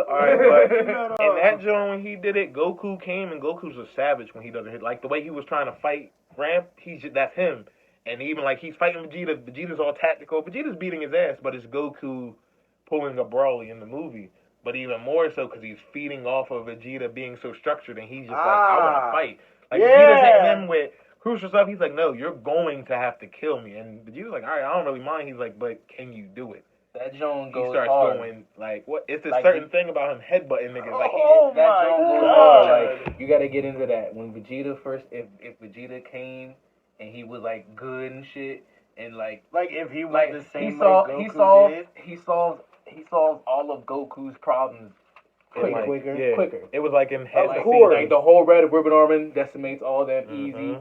[SPEAKER 1] Alright, but in that joint when he did it, Goku came and Goku's a savage when he doesn't hit. Like the way he was trying to fight Ramp, that's him. And even like he's fighting Vegeta, Vegeta's all tactical. Vegeta's beating his ass, but it's Goku pulling a Broly in the movie. But even more so because he's feeding off of Vegeta being so structured and he's just like, I want to fight. Like Vegeta's hitting him with crucial stuff. He's like, no, you're going to have to kill me. And Vegeta's like, all right, I don't really mind. He's like, but can you do it?
[SPEAKER 3] That Joan goes
[SPEAKER 1] he starts
[SPEAKER 3] hard.
[SPEAKER 1] Going like what? It's a like certain thing about him headbutting niggas. Like
[SPEAKER 3] that Joan goes hard. Like you got to get into that when Vegeta first. If Vegeta came and he was like good and shit, and like
[SPEAKER 4] if he was the same
[SPEAKER 3] he solves all of Goku's problems. Quicker.
[SPEAKER 1] It was like in head.
[SPEAKER 4] Of course.
[SPEAKER 3] Like the whole Red Ribbon Army decimates all them easy.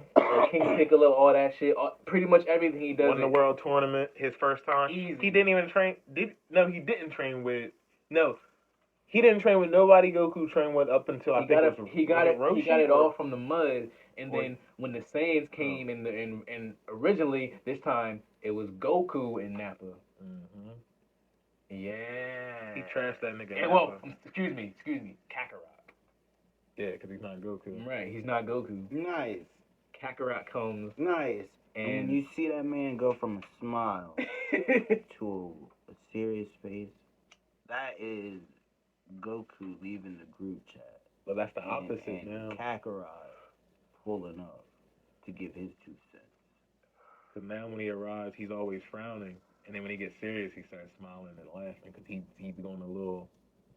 [SPEAKER 3] King Piccolo, all that shit. Pretty much everything he does.
[SPEAKER 1] Won the world tournament his first time.
[SPEAKER 3] Easy.
[SPEAKER 1] He didn't even train. He didn't train with. No, he didn't train with nobody. Goku trained with up until
[SPEAKER 3] he got it all from the mud. And then when the Saiyans came and originally this time it was Goku and Nappa. Yeah.
[SPEAKER 1] He trashed that nigga.
[SPEAKER 3] Yeah, well, excuse me, Kakarot.
[SPEAKER 1] Yeah, because he's not Goku.
[SPEAKER 3] Right, he's not Goku.
[SPEAKER 4] Nice.
[SPEAKER 3] Kakarot comes.
[SPEAKER 4] Nice. And you see that man go from a smile to a serious face. That is Goku leaving the group chat.
[SPEAKER 1] Well, that's the opposite now.
[SPEAKER 4] Kakarot pulling up to give his 2 cents.
[SPEAKER 1] Because now when he arrives, he's always frowning. And then when he gets serious, he starts smiling and laughing because he's going a little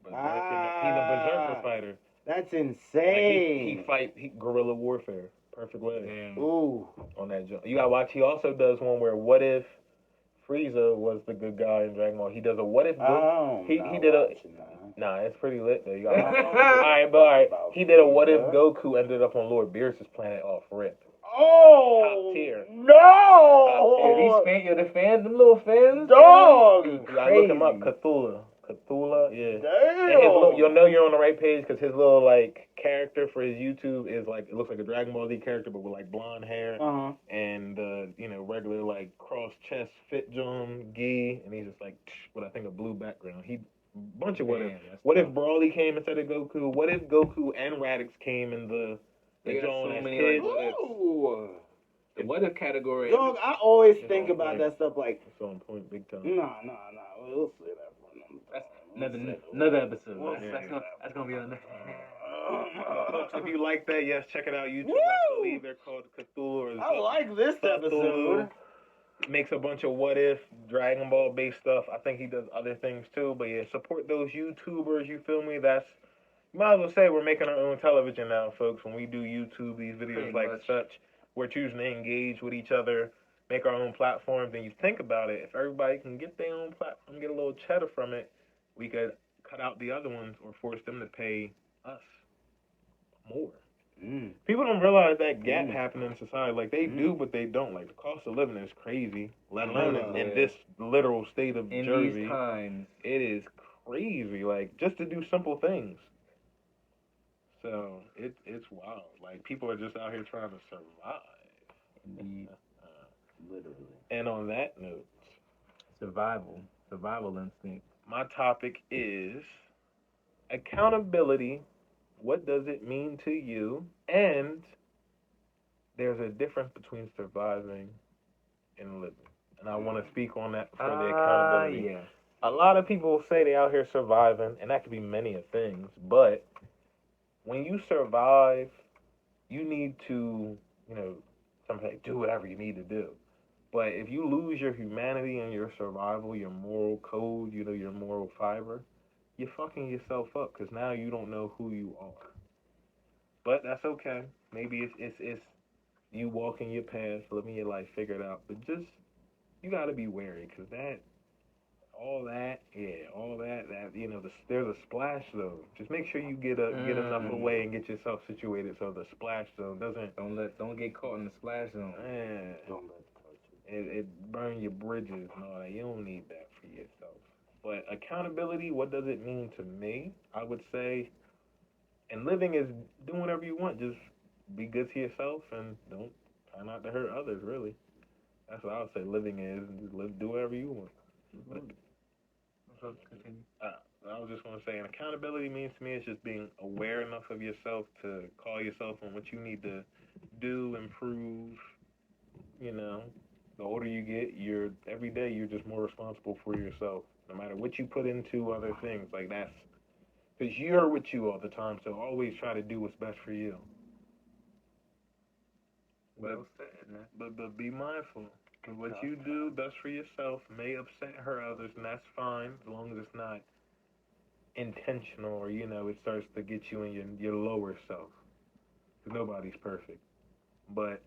[SPEAKER 1] berserk. He's a berserker fighter.
[SPEAKER 4] That's insane.
[SPEAKER 1] Like he fight guerrilla warfare. Perfect way.
[SPEAKER 3] Damn.
[SPEAKER 4] Ooh.
[SPEAKER 1] On that jump. You gotta watch. He also does one where what if Frieza was the good guy in Dragon Ball? He does a what if. He did a. Nah, it's pretty lit though. You gotta watch. All right. He did a what if Goku ended up on Lord Beerus' planet off rip.
[SPEAKER 4] Oh,
[SPEAKER 1] top tier.
[SPEAKER 4] No!
[SPEAKER 1] up, Cthulhu, yeah.
[SPEAKER 4] Damn.
[SPEAKER 1] And his little, you'll know you're on the right page because his little like character for his YouTube is like it looks like a Dragon Ball Z character but with like blonde hair and regular like cross chest fit John gi, and he's just like with I think a blue background. He bunch of what if. What if Broly came instead of Goku? What if Goku and Raditz came in the John
[SPEAKER 3] so
[SPEAKER 1] as
[SPEAKER 3] many
[SPEAKER 1] kids?
[SPEAKER 3] the what if category.
[SPEAKER 4] Dog, I always think about that stuff like.
[SPEAKER 1] It's on point, big time.
[SPEAKER 4] Nah. We'll say that for
[SPEAKER 3] Another episode. That's gonna be on there.
[SPEAKER 1] Folks, if you like that, yes, check it out. YouTube.
[SPEAKER 4] Woo!
[SPEAKER 1] I believe they're called Cthulhu.
[SPEAKER 4] I like this episode.
[SPEAKER 1] Makes a bunch of what if Dragon Ball based stuff. I think he does other things too. But yeah, support those YouTubers. You feel me? That's you might as well say we're making our own television now, folks. When we do YouTube, these videos such, we're choosing to engage with each other, make our own platforms. And you think about it, if everybody can get their own platform, get a little cheddar from it, we could cut out the other ones or force them to pay us more. People don't realize that gap happening in society. Like, they do, but they don't. Like, the cost of living is crazy, let alone in this literal state of Jersey.
[SPEAKER 3] These times.
[SPEAKER 1] It is crazy, like, just to do simple things. So, it's wild. Like, people are just out here trying to survive.
[SPEAKER 3] Indeed. Literally.
[SPEAKER 1] And on that note,
[SPEAKER 3] survival instinct.
[SPEAKER 1] My topic is accountability. What does it mean to you? And there's a difference between surviving and living. And I want to speak on that for the accountability.
[SPEAKER 3] Yes.
[SPEAKER 1] A lot of people say they out here surviving, and that could be many of things. But when you survive, you need to, sometimes do whatever you need to do. But if you lose your humanity and your survival, your moral code, your moral fiber, you're fucking yourself up because now you don't know who you are. But that's okay. Maybe it's you walking your path, living your life, figure it out. But just, you got to be wary because all that, there's a splash zone. Just make sure you get enough away and get yourself situated so the splash zone
[SPEAKER 3] don't get caught in the splash zone.
[SPEAKER 1] Man,
[SPEAKER 4] Don't let
[SPEAKER 1] it burn your bridges and all that. You don't need that for yourself. But accountability, what does it mean to me? I would say, and living is doing whatever you want. Just be good to yourself and don't try not to hurt others, really. That's what I would say living is. Just do whatever you want. I was just going to say, and accountability means to me it's just being aware enough of yourself to call yourself on what you need to do, improve. The older you get, every day you're just more responsible for yourself. No matter what you put into other things, like that's because you're with you all the time. So always try to do what's best for you.
[SPEAKER 3] Well said, man.
[SPEAKER 1] But be mindful. What you do best for yourself may upset hurt others, and that's fine as long as it's not intentional or it starts to get you in your lower self. Because nobody's perfect, but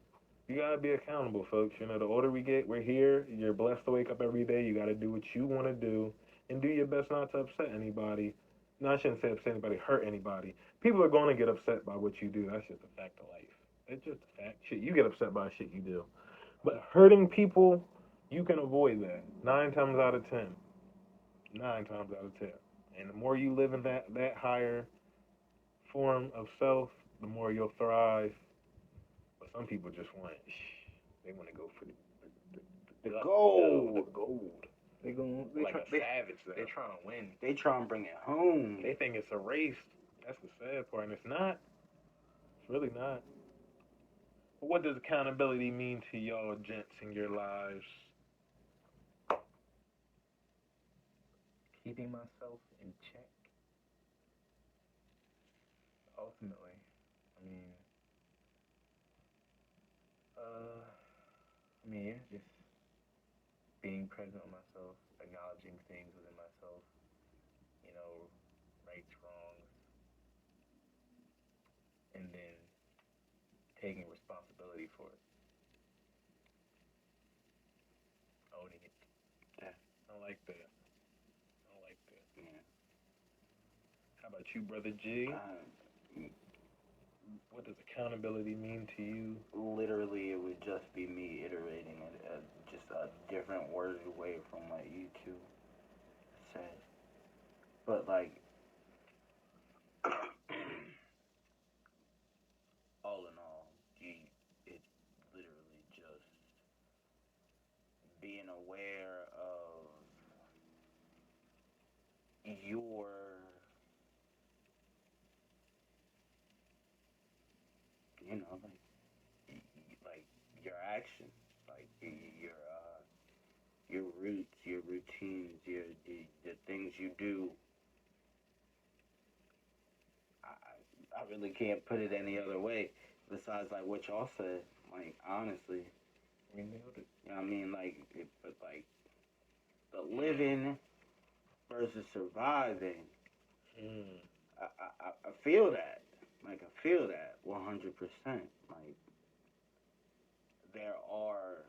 [SPEAKER 1] you gotta be accountable, folks. The older we get, we're here. You're blessed to wake up every day. You gotta do what you want to do and do your best not to upset anybody. No, I shouldn't say upset anybody, hurt anybody. People are going to get upset by what you do. That's just a fact of life. It's just a fact. Shit, you get upset by shit you do. But hurting people, you can avoid that 9 times out of 10. 9 times out of 10. And the more you live in that higher form of self, the more you'll thrive. But some people just want to go for the gold. The gold.
[SPEAKER 3] They
[SPEAKER 1] like a savage.
[SPEAKER 3] They're trying to win.
[SPEAKER 4] They trying to bring it home.
[SPEAKER 1] They think it's a race. That's the sad part, and it's not. It's really not. But what does accountability mean to y'all gents in your lives?
[SPEAKER 3] Keeping myself in check. Ultimately, just being present with myself, acknowledging things within myself, rights, wrongs, and then taking responsibility for it. Owning it.
[SPEAKER 1] Yeah, I like that. Yeah. How about you, Brother G? What does accountability mean to you?
[SPEAKER 4] Literally, it would just be me iterating it, just a different worded way from what you two But like, all in all, it's literally just being aware of your like your actions, like your roots, your routines, the things you do. I really can't put it any other way besides like what y'all said. Like honestly,
[SPEAKER 1] We nailed it.
[SPEAKER 4] you know what I mean? But like the living versus surviving.
[SPEAKER 1] Mm.
[SPEAKER 4] I feel that. Like I feel that 100%. Like there are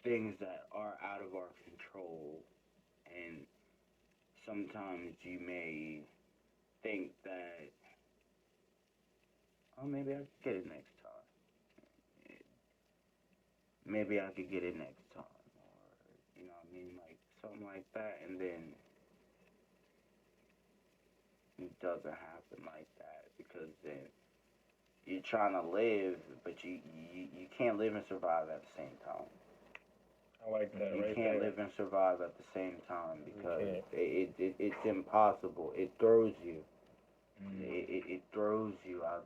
[SPEAKER 4] things that are out of our control, and sometimes you may think that, oh, maybe I could get it next time. Maybe I could get it next time, or you know what I mean, like something like that, and then it doesn't happen like that because then you're trying to live, but you can't live and survive at the same time.
[SPEAKER 1] I like that
[SPEAKER 4] You
[SPEAKER 1] right
[SPEAKER 4] can't
[SPEAKER 1] there.
[SPEAKER 4] live and survive at the same time because
[SPEAKER 1] can't.
[SPEAKER 4] it's impossible. It throws you.
[SPEAKER 1] Mm.
[SPEAKER 4] It throws you. I'm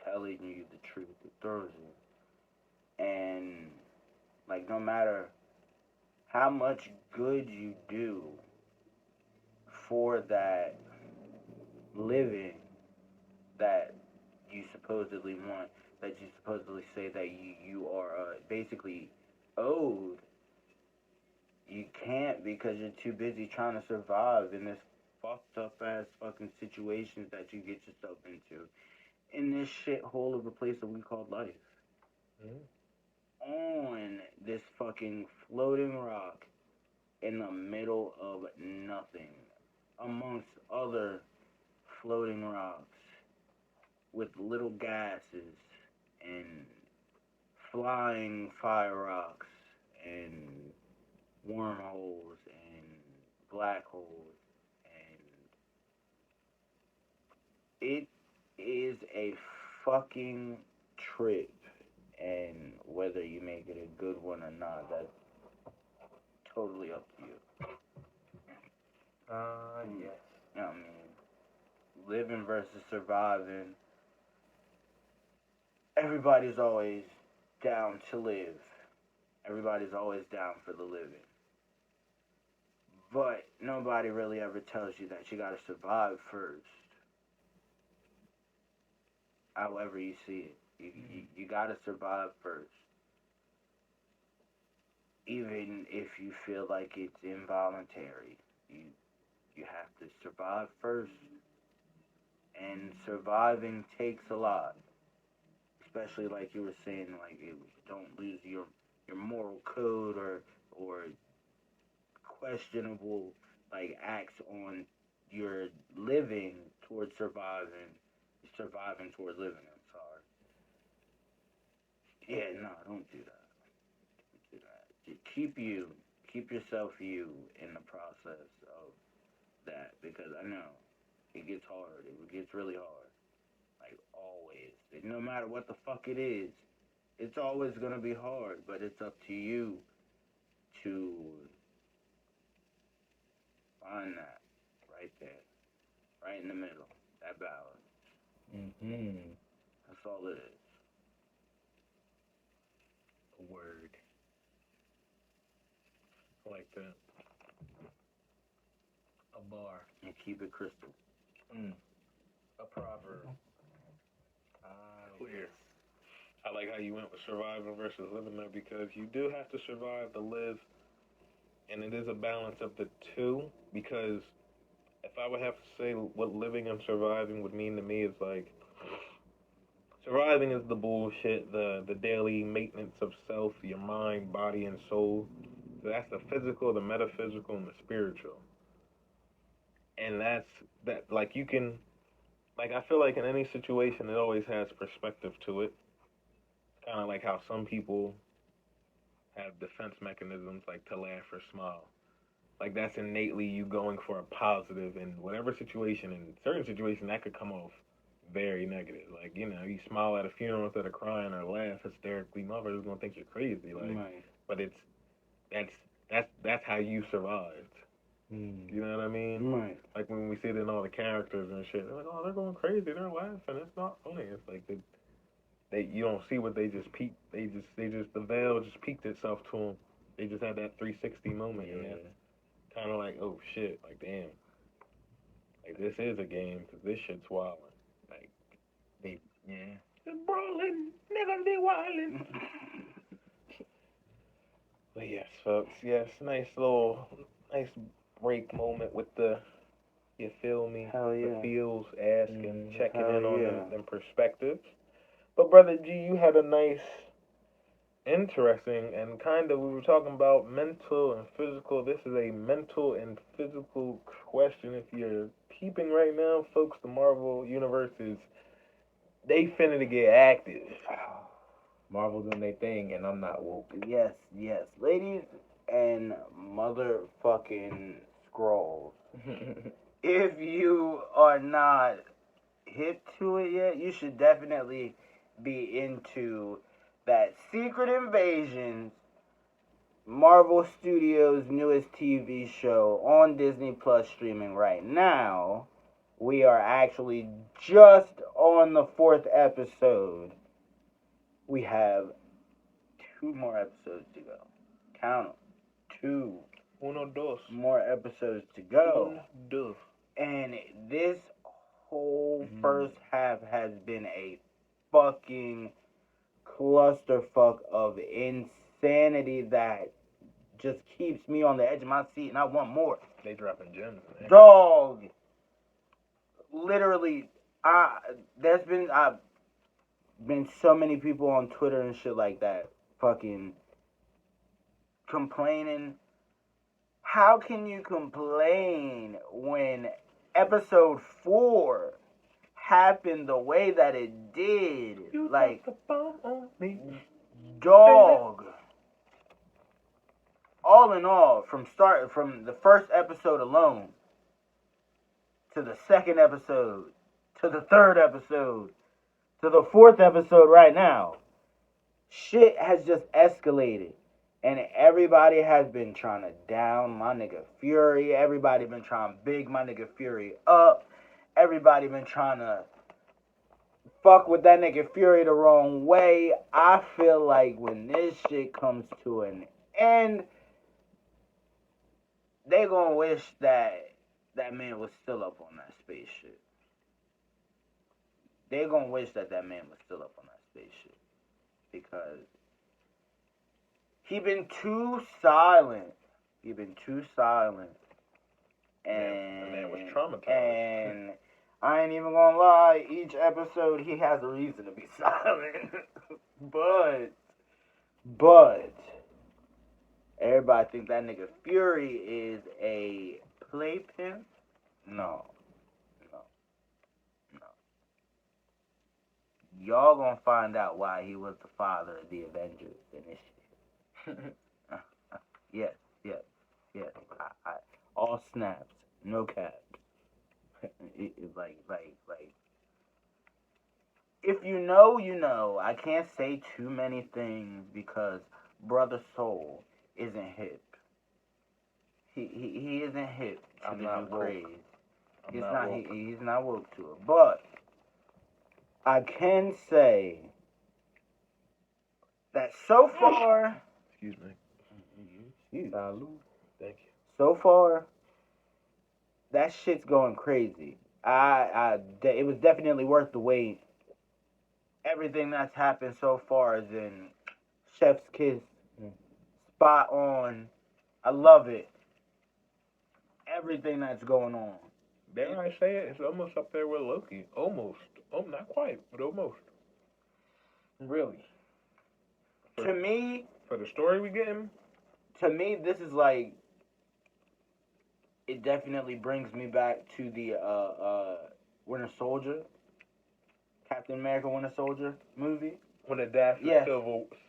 [SPEAKER 4] telling you the truth. It throws you. And like no matter how much good you do for that living that you supposedly want, that you supposedly say that you are basically owed, you can't because you're too busy trying to survive in this fucked up ass fucking situations that you get yourself into in this shithole of a place that we call life.
[SPEAKER 1] Mm.
[SPEAKER 4] On this fucking floating rock in the middle of nothing, amongst other floating rocks with little gases and flying fire rocks and wormholes and black holes, and it is a fucking trip, and whether you make it a good one or not, that's totally up to you.
[SPEAKER 1] Yes.
[SPEAKER 4] I mean, living versus surviving, everybody's always down to live. Everybody's always down for the living. But nobody really ever tells you that you gotta survive first. However you see it. You gotta survive first. Even if you feel like it's involuntary. You have to survive first. And surviving takes a lot. Especially like you were saying, like don't lose your moral code or questionable like acts on your living towards surviving towards living. I'm sorry. Yeah, no, don't do that. Don't do that. Just keep yourself you in the process of that because I know it gets hard. It gets really hard. Like always. No matter what the fuck it is, it's always gonna be hard. But it's up to you to find that right there, right in the middle, that balance.
[SPEAKER 1] Mm-hmm.
[SPEAKER 4] That's all it is.
[SPEAKER 1] A word. I like that. A bar.
[SPEAKER 4] And keep it crystal.
[SPEAKER 1] Mm. A proverb. Clear. I like how you went with surviving versus living there because you do have to survive to live, and it is a balance of the two. Because if I would have to say what living and surviving would mean to me, is like surviving is the bullshit, the daily maintenance of self, your mind, body, and soul. So that's the physical, the metaphysical, and the spiritual. And that's that. Like you can, like I feel like in any situation, it always has perspective to it. Kind of like how some people have defense mechanisms like to laugh or smile. like that's innately you going for a positive in whatever situation. In certain situations, that could come off very negative. Like, you know, you smile at a funeral instead of crying or laugh hysterically, motherfuckers gonna think you're crazy. Like,
[SPEAKER 4] Right.
[SPEAKER 1] but that's how you survived. You know what I mean?
[SPEAKER 4] Right.
[SPEAKER 1] Like when we see it in all the characters and shit, they're like, oh, they're going crazy, they're laughing. It's not funny. It's like they you don't see what they just peaked. They just the veil just peaked itself to them. They just had that 360 moment, and that's kind of like, oh shit, like damn, like this is a game because this shit's wilding. Like they brawling, niggas they wilding. But yes, folks, yes, nice break moment with the, you feel me?
[SPEAKER 4] Hell yeah.
[SPEAKER 1] The feels, asking, checking
[SPEAKER 4] Hell
[SPEAKER 1] in on
[SPEAKER 4] yeah.
[SPEAKER 1] them perspectives. But brother G, you had a nice, interesting, and kind of, we were talking about mental and physical. This is a mental and physical question. If you're peeping right now, folks, the Marvel Universe they finna to get active.
[SPEAKER 5] Marvel doing their thing, and I'm not woke.
[SPEAKER 4] Yes, yes. Ladies and motherfucking scrolls. If you are not hip to it yet, you should definitely be into that Secret Invasions, Marvel Studios' newest TV show on Disney Plus streaming right now. We are actually just on the 4th episode. We have 2 more episodes to go. Count them. 2
[SPEAKER 1] Uno, dos.
[SPEAKER 4] more episodes to go.
[SPEAKER 1] Uno, dos.
[SPEAKER 4] And this whole first half has been a fucking clusterfuck of insanity that just keeps me on the edge of my seat, and I want more.
[SPEAKER 1] They dropping gems, man.
[SPEAKER 4] Dog. Literally, there's been so many people on Twitter and shit like that fucking complaining. How can you complain when episode 4 happened the way that it did?
[SPEAKER 1] You
[SPEAKER 4] Like,
[SPEAKER 1] dropped the bomb on me.
[SPEAKER 4] dog. All in all, from the first episode alone to the 2nd episode to the 3rd episode to the 4th episode right now, shit has just escalated. And everybody has been trying to down my nigga Fury. Everybody been trying to big my nigga Fury up. Everybody been trying to fuck with that nigga Fury the wrong way. I feel like when this shit comes to an end, they gonna wish that that man was still up on that spaceship. They gonna wish that that man was still up on that spaceship. Because he been too silent. He been too silent. And
[SPEAKER 1] the man was traumatized.
[SPEAKER 4] And I ain't even gonna lie, each episode he has a reason to be silent. But everybody think that nigga Fury is a playpen. No. Y'all gonna find out why he was the father of the Avengers initiative. Yes. I all snaps, no caps. It's like. If you know, you know. I can't say too many things because Brother Soul isn't hip. He isn't hip to
[SPEAKER 5] I'm
[SPEAKER 4] the
[SPEAKER 5] not
[SPEAKER 4] new
[SPEAKER 5] woke.
[SPEAKER 4] craze.
[SPEAKER 5] I'm not woke.
[SPEAKER 4] He's not woke to it. But I can say that so far,
[SPEAKER 1] Excuse me.
[SPEAKER 5] Salud.
[SPEAKER 1] Thank you.
[SPEAKER 4] so far, that shit's going crazy. It was definitely worth the wait. Everything that's happened so far is in Chef's Kiss. Spot on. I love it. Everything that's going on.
[SPEAKER 1] Dare I say it? It's almost up there with Loki. Almost. Oh, not quite, but almost.
[SPEAKER 5] Really?
[SPEAKER 4] To me,
[SPEAKER 1] For the story we getting,
[SPEAKER 4] this is like, it definitely brings me back to the Winter Soldier, Captain America Winter Soldier movie.
[SPEAKER 1] when the dash
[SPEAKER 4] Yes.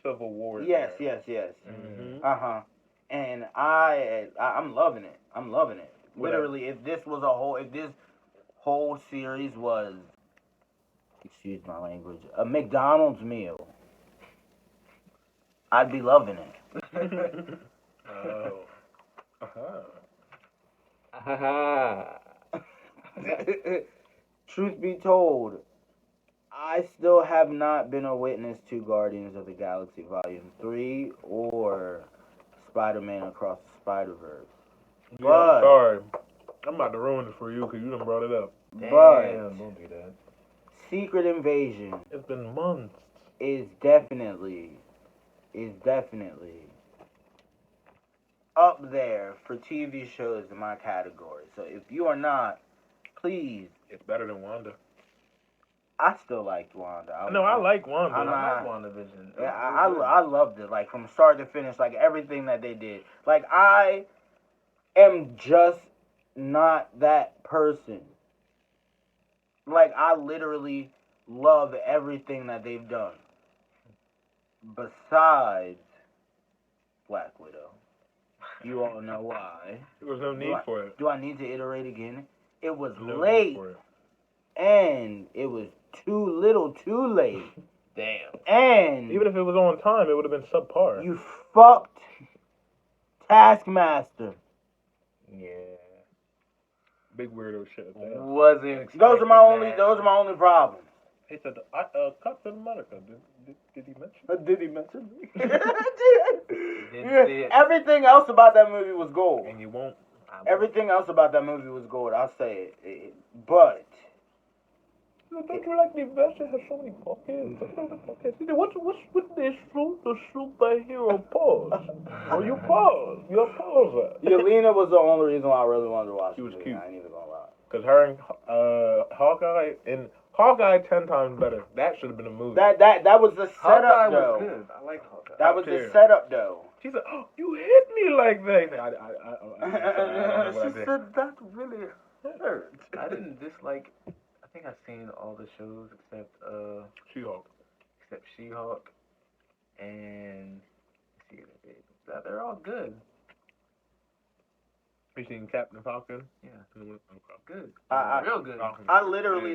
[SPEAKER 1] Civil War.
[SPEAKER 4] Yes.
[SPEAKER 1] Mm-hmm.
[SPEAKER 4] And I'm loving it. I'm loving it.
[SPEAKER 1] Whatever.
[SPEAKER 4] Literally, if this whole series was, excuse my language, a McDonald's meal, I'd be loving it.
[SPEAKER 1] Oh. Uh-huh.
[SPEAKER 4] Truth be told, I still have not been a witness to Guardians of the Galaxy Volume 3 or Spider-Man Across the Spider-Verse.
[SPEAKER 1] Yeah, I'm sorry. I'm about to ruin it for you because you done brought it up.
[SPEAKER 5] Damn, don't do that.
[SPEAKER 4] Secret Invasion
[SPEAKER 1] It's been months.
[SPEAKER 4] is definitely up there for TV shows in my category. So if you are not, please.
[SPEAKER 1] It's better than Wanda.
[SPEAKER 4] I still liked Wanda.
[SPEAKER 1] No, I like Wanda.
[SPEAKER 4] I'm
[SPEAKER 5] I
[SPEAKER 4] not-
[SPEAKER 5] like WandaVision.
[SPEAKER 4] Yeah, I loved it. Like from start to finish, like everything that they did. Like I am just not that person. Like I literally love everything that they've done. Besides Black Widow. You all know why.
[SPEAKER 1] There was no need for it.
[SPEAKER 4] Do I need to iterate again? It was
[SPEAKER 1] No need
[SPEAKER 4] late,
[SPEAKER 1] for it.
[SPEAKER 4] and it was too late.
[SPEAKER 5] Damn.
[SPEAKER 4] And
[SPEAKER 1] Even if it was on time, it would have been subpar.
[SPEAKER 4] you fucked Taskmaster.
[SPEAKER 5] Yeah.
[SPEAKER 1] Big weirdo shit. Damn.
[SPEAKER 5] Wasn't.
[SPEAKER 4] Those are my only problems.
[SPEAKER 1] He said, Captain America, did he mention?
[SPEAKER 4] Did he mention me?
[SPEAKER 5] Did-
[SPEAKER 4] Everything else about that movie was gold.
[SPEAKER 1] And you won't.
[SPEAKER 4] Everything else about that movie was gold. I'll say it. But
[SPEAKER 1] No, don't you like the Avengers has so many pockets? What's with this the superhero pose? Oh, you pause. You're a poser.
[SPEAKER 4] Yelena was the only reason why I really wanted to watch
[SPEAKER 1] She was
[SPEAKER 4] the movie.
[SPEAKER 1] cute.
[SPEAKER 4] I ain't even gonna lie.
[SPEAKER 1] Because her and Hawkeye 10 times better. That should have been a movie.
[SPEAKER 4] That was the setup
[SPEAKER 5] Hawkeye
[SPEAKER 4] though.
[SPEAKER 5] was good. I like Hawkeye.
[SPEAKER 4] That was the setup though.
[SPEAKER 1] She said, "Oh, you hit me like that." I don't know what I
[SPEAKER 4] She
[SPEAKER 1] did.
[SPEAKER 4] said that really hurt.
[SPEAKER 5] I didn't dislike. I think I've seen all the shows except
[SPEAKER 1] She-Hulk.
[SPEAKER 5] She-Hulk and let's see, they're all good.
[SPEAKER 1] You seen Captain Falcon?
[SPEAKER 5] Yeah,
[SPEAKER 1] Okay.
[SPEAKER 5] good.
[SPEAKER 4] I-
[SPEAKER 5] Real good.
[SPEAKER 1] Falcon.
[SPEAKER 4] I literally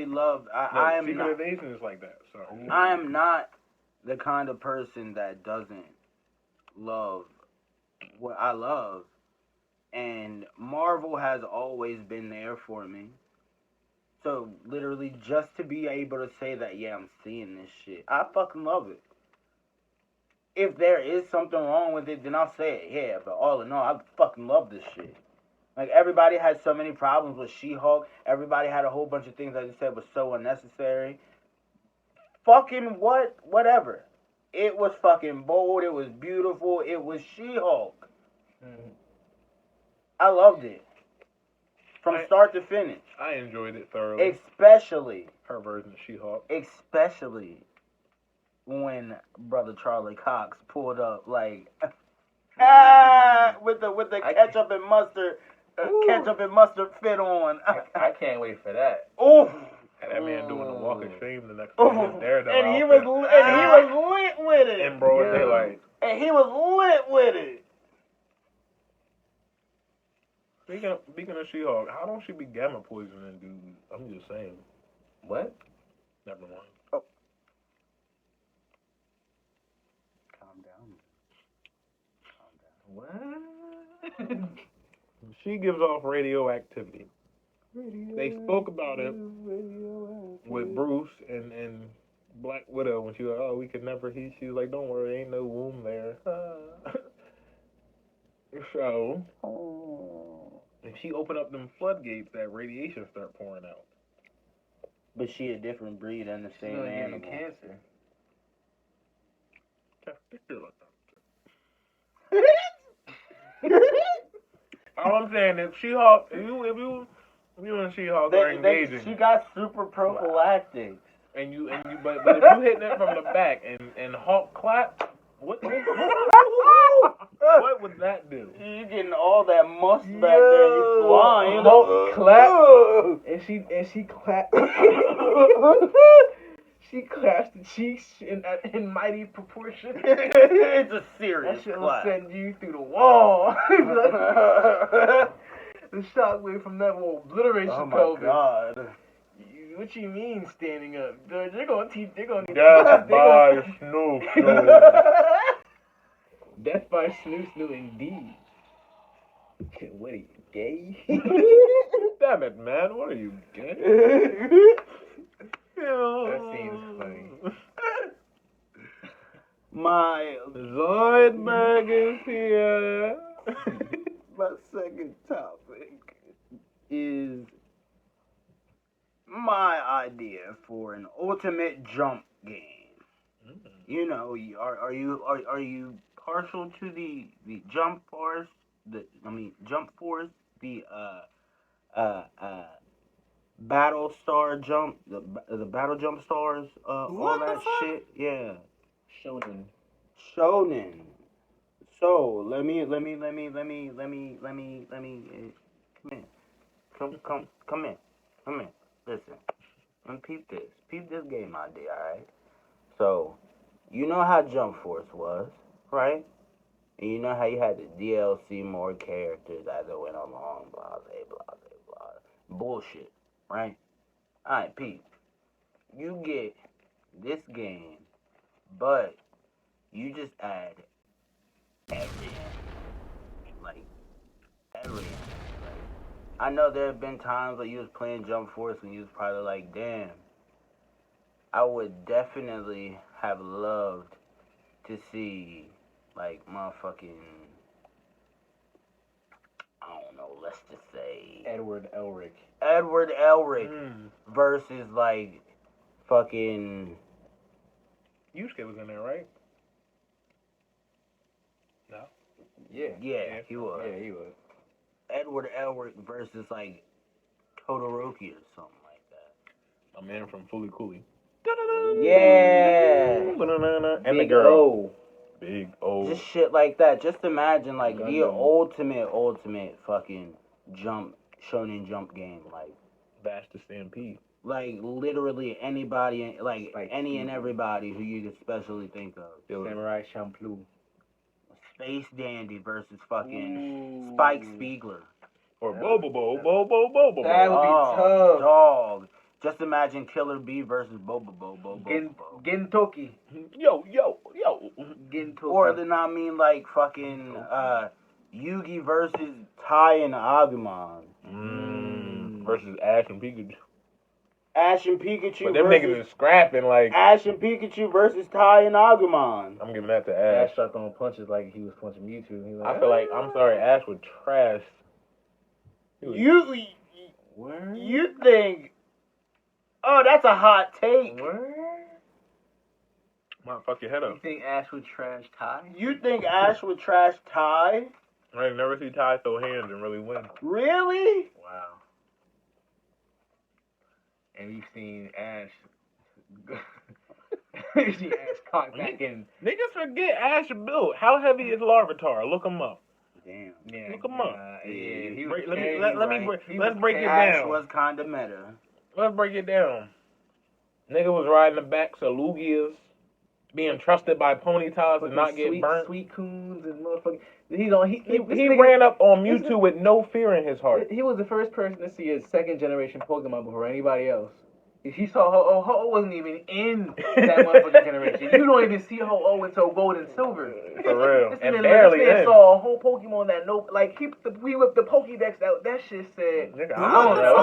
[SPEAKER 4] love. I am
[SPEAKER 1] Secret
[SPEAKER 4] not.
[SPEAKER 1] Invasion is like that. So
[SPEAKER 4] I am not the kind of person that doesn't love what I love, and Marvel has always been there for me. So literally, just to be able to say that, yeah, I'm seeing this shit, I fucking love it. If there is something wrong with it, then I'll say it. Yeah, but all in all, I fucking love this shit. Like everybody had so many problems with She-Hulk. Everybody had a whole bunch of things that they said was so unnecessary. Fucking whatever. It was fucking bold. It was beautiful. It was She-Hulk. I loved it from start to finish.
[SPEAKER 1] I enjoyed it thoroughly.
[SPEAKER 4] Especially
[SPEAKER 1] Her version of She-Hulk.
[SPEAKER 4] when brother Charlie Cox pulled up like with the ketchup and mustard fit on.
[SPEAKER 5] I can't wait for that.
[SPEAKER 4] Oof.
[SPEAKER 1] And that man doing the walk of shame the next
[SPEAKER 4] Oof.
[SPEAKER 1] day. His Daredevil
[SPEAKER 4] And he
[SPEAKER 1] outfit.
[SPEAKER 4] was lit with it.
[SPEAKER 1] In broad daylight.
[SPEAKER 4] And he was lit with it.
[SPEAKER 1] Speaking of She-Hulk, how don't she be gamma poisoning dudes? I'm just saying.
[SPEAKER 5] What?
[SPEAKER 1] Never mind.
[SPEAKER 4] Calm down.
[SPEAKER 5] What?
[SPEAKER 1] She gives off radioactivity. They spoke about it with Bruce and Black Widow when she was like, oh, we could never heat. She was like, don't worry, ain't no womb there. So, if she open up them floodgates, that radiation start pouring out.
[SPEAKER 4] But she a different breed and the
[SPEAKER 5] She's
[SPEAKER 4] same
[SPEAKER 5] gonna give you
[SPEAKER 4] animal.
[SPEAKER 5] cancer.
[SPEAKER 1] Testicular. All I'm saying is She-Hulk, if you and She-Hulk are engaging,
[SPEAKER 4] She got super prophylactics.
[SPEAKER 1] but if you hitting it from the back and Hulk clap, what would that do?
[SPEAKER 4] You getting all that mush back there, you flying.
[SPEAKER 5] Hulk clap. And she clap.
[SPEAKER 3] She clasped the cheeks in mighty proportion.
[SPEAKER 4] It's a serious
[SPEAKER 3] That shit will
[SPEAKER 4] clap.
[SPEAKER 3] send you through the wall. The shockwave from that will obliterate
[SPEAKER 4] Oh
[SPEAKER 3] your
[SPEAKER 4] my
[SPEAKER 3] pelvis.
[SPEAKER 4] god.
[SPEAKER 3] What you mean standing up? They're gonna teach. They're gonna.
[SPEAKER 1] Death by Snoop Dogg.
[SPEAKER 3] Death by Snoo Snoo indeed. What are you, gay?
[SPEAKER 1] Damn it, man. What are you gay?
[SPEAKER 3] That seems funny.
[SPEAKER 4] My
[SPEAKER 1] Zoidberg is here.
[SPEAKER 4] my second topic is my idea for an ultimate jump game. You know, are you partial to the jump force? Jump force. The battle star jump. The battle jump stars. All that shit. Yeah.
[SPEAKER 3] Shonen.
[SPEAKER 4] So let me come in. Listen, and peep this game idea, alright? So you know how Jump Force was, right? And you know how you had the DLC more characters as it went along, blah blah blah, bullshit, right? Alright, peep. You get this game, but you just add every like. I know there have been times where you was playing Jump Force and you was probably like, damn, I would definitely have loved to see like motherfucking, I don't know, let's just say
[SPEAKER 3] Edward Elric
[SPEAKER 4] versus like fucking
[SPEAKER 1] Yusuke was in there, right? No.
[SPEAKER 4] yeah, he was.
[SPEAKER 3] Yeah, he was.
[SPEAKER 4] Edward Elric versus like Todoroki or something like that.
[SPEAKER 1] A man from Fully Cooley.
[SPEAKER 4] Yeah.
[SPEAKER 1] And the
[SPEAKER 3] Big
[SPEAKER 1] girl.
[SPEAKER 3] O.
[SPEAKER 1] Big O.
[SPEAKER 4] Just shit like that. Just imagine like the
[SPEAKER 3] Gundam.
[SPEAKER 4] ultimate fucking shonen jump game.
[SPEAKER 1] Bash the Stampede.
[SPEAKER 4] Like literally anybody, like
[SPEAKER 3] Spike
[SPEAKER 4] any and
[SPEAKER 3] Spiegel.
[SPEAKER 4] everybody who you could especially think of.
[SPEAKER 3] Samurai Champloo.
[SPEAKER 4] Space Dandy versus fucking
[SPEAKER 3] Ooh.
[SPEAKER 4] Spike Spiegler.
[SPEAKER 1] Or
[SPEAKER 3] Yeah.
[SPEAKER 1] Bobo.
[SPEAKER 3] That would be tough.
[SPEAKER 4] Dog. Just imagine Killer Bee versus Bobo.
[SPEAKER 3] Gintoki.
[SPEAKER 1] Yo.
[SPEAKER 3] Gintoki.
[SPEAKER 4] Or then I mean like fucking Yugi versus Tai and Agumon.
[SPEAKER 1] Versus Ash and Pikachu.
[SPEAKER 4] Ash and Pikachu
[SPEAKER 1] But them niggas is scrapping like.
[SPEAKER 4] Ash and Pikachu versus Tai and Agumon.
[SPEAKER 1] I'm giving that to Ash.
[SPEAKER 3] Ash started throwing punches like he was punching Mewtwo. He was
[SPEAKER 1] I feel like, I'm sorry, Ash would trash.
[SPEAKER 4] You
[SPEAKER 3] Word?
[SPEAKER 4] think? Oh, that's a hot take.
[SPEAKER 3] Word?
[SPEAKER 1] Might fuck your head
[SPEAKER 3] You
[SPEAKER 1] up.
[SPEAKER 3] think Ash would trash Ty?
[SPEAKER 4] You think Ash would trash Tai?
[SPEAKER 1] I ain't never see Ty throw hands and really win.
[SPEAKER 4] Really?
[SPEAKER 3] Wow. And we've seen Ash. We've seen Ash cock back in.
[SPEAKER 1] Niggas forget Ash built. How heavy is Larvitar? Look him up.
[SPEAKER 4] Damn.
[SPEAKER 3] Yeah,
[SPEAKER 1] Look him up.
[SPEAKER 3] Yeah, he was
[SPEAKER 1] Break- let me-
[SPEAKER 3] carrying
[SPEAKER 1] let-
[SPEAKER 3] you
[SPEAKER 1] let me
[SPEAKER 3] right.
[SPEAKER 1] break-
[SPEAKER 3] He
[SPEAKER 1] let's
[SPEAKER 3] was
[SPEAKER 1] break it
[SPEAKER 3] carrying-
[SPEAKER 1] down.
[SPEAKER 4] Ash was kinda meta.
[SPEAKER 1] Let's break it down. Nigga was riding the backs of Lugias, being trusted by Ponytas and not get burnt.
[SPEAKER 3] Sweet coons and motherfucking. He
[SPEAKER 1] ran up on Mewtwo with no fear in his heart.
[SPEAKER 3] He was the first person to see a second generation Pokemon before anybody else. He saw Ho-Oh wasn't even in that motherfucking generation. You don't even see Ho-Oh until Gold and Silver.
[SPEAKER 1] For real.
[SPEAKER 3] This
[SPEAKER 1] And
[SPEAKER 3] man,
[SPEAKER 1] barely
[SPEAKER 3] this man
[SPEAKER 1] in.
[SPEAKER 3] saw a whole Pokemon that we whipped the Pokédex out. That shit said,
[SPEAKER 1] Nigga,
[SPEAKER 3] I don't know.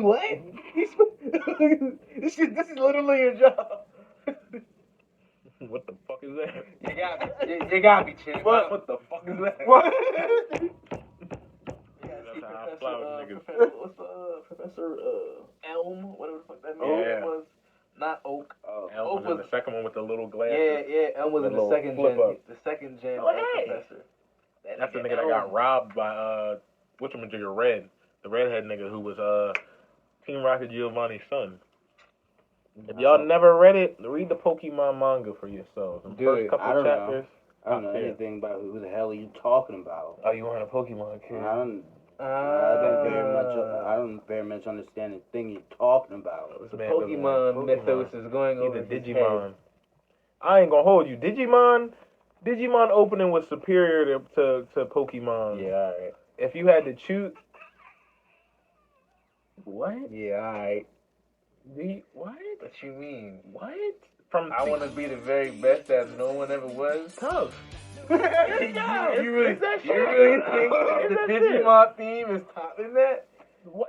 [SPEAKER 3] What? This is literally your job.
[SPEAKER 1] What the fuck is that?
[SPEAKER 3] You got me, Chip.
[SPEAKER 1] What the fuck is that?
[SPEAKER 4] What?
[SPEAKER 1] That's how I fly with niggas.
[SPEAKER 3] Professor Elm, whatever the fuck that
[SPEAKER 1] Oh,
[SPEAKER 3] name
[SPEAKER 1] yeah.
[SPEAKER 3] was. Not Oak.
[SPEAKER 1] Elm was in the second one with the little glasses.
[SPEAKER 3] Yeah, Elm was
[SPEAKER 1] The
[SPEAKER 3] in the
[SPEAKER 1] little
[SPEAKER 3] second
[SPEAKER 1] flip
[SPEAKER 3] gen.
[SPEAKER 1] up.
[SPEAKER 3] The second gen
[SPEAKER 1] Oh, hey.
[SPEAKER 3] Professor.
[SPEAKER 1] That's the nigga that got robbed by whatchamajigger Red. The redhead nigga who was Team Rocket Giovanni's son. If y'all never read it, read the Pokemon manga for yourselves. The
[SPEAKER 3] Dude,
[SPEAKER 1] first
[SPEAKER 4] I
[SPEAKER 1] couple
[SPEAKER 4] don't know.
[SPEAKER 1] chapters.
[SPEAKER 4] I don't know
[SPEAKER 1] Yeah.
[SPEAKER 4] anything about who the hell are you talking about.
[SPEAKER 1] Oh, you weren't a Pokemon kid.
[SPEAKER 4] I don't very much understand the thing you're talking about.
[SPEAKER 5] The
[SPEAKER 1] Man,
[SPEAKER 5] Pokemon mythos is going
[SPEAKER 1] He's
[SPEAKER 5] over
[SPEAKER 1] a
[SPEAKER 5] his
[SPEAKER 1] Digimon.
[SPEAKER 5] head.
[SPEAKER 1] I ain't gonna hold you. Digimon opening was superior to Pokemon.
[SPEAKER 5] Yeah, alright.
[SPEAKER 1] If you had to choose, what?
[SPEAKER 5] Yeah, alright.
[SPEAKER 1] What?
[SPEAKER 5] What you mean?
[SPEAKER 1] What? From
[SPEAKER 5] I want to be the very best that no one ever was.
[SPEAKER 1] tough.
[SPEAKER 5] You really
[SPEAKER 1] It's that
[SPEAKER 5] think
[SPEAKER 1] shit.
[SPEAKER 5] the
[SPEAKER 1] It's that
[SPEAKER 5] Digimon theme is topping that?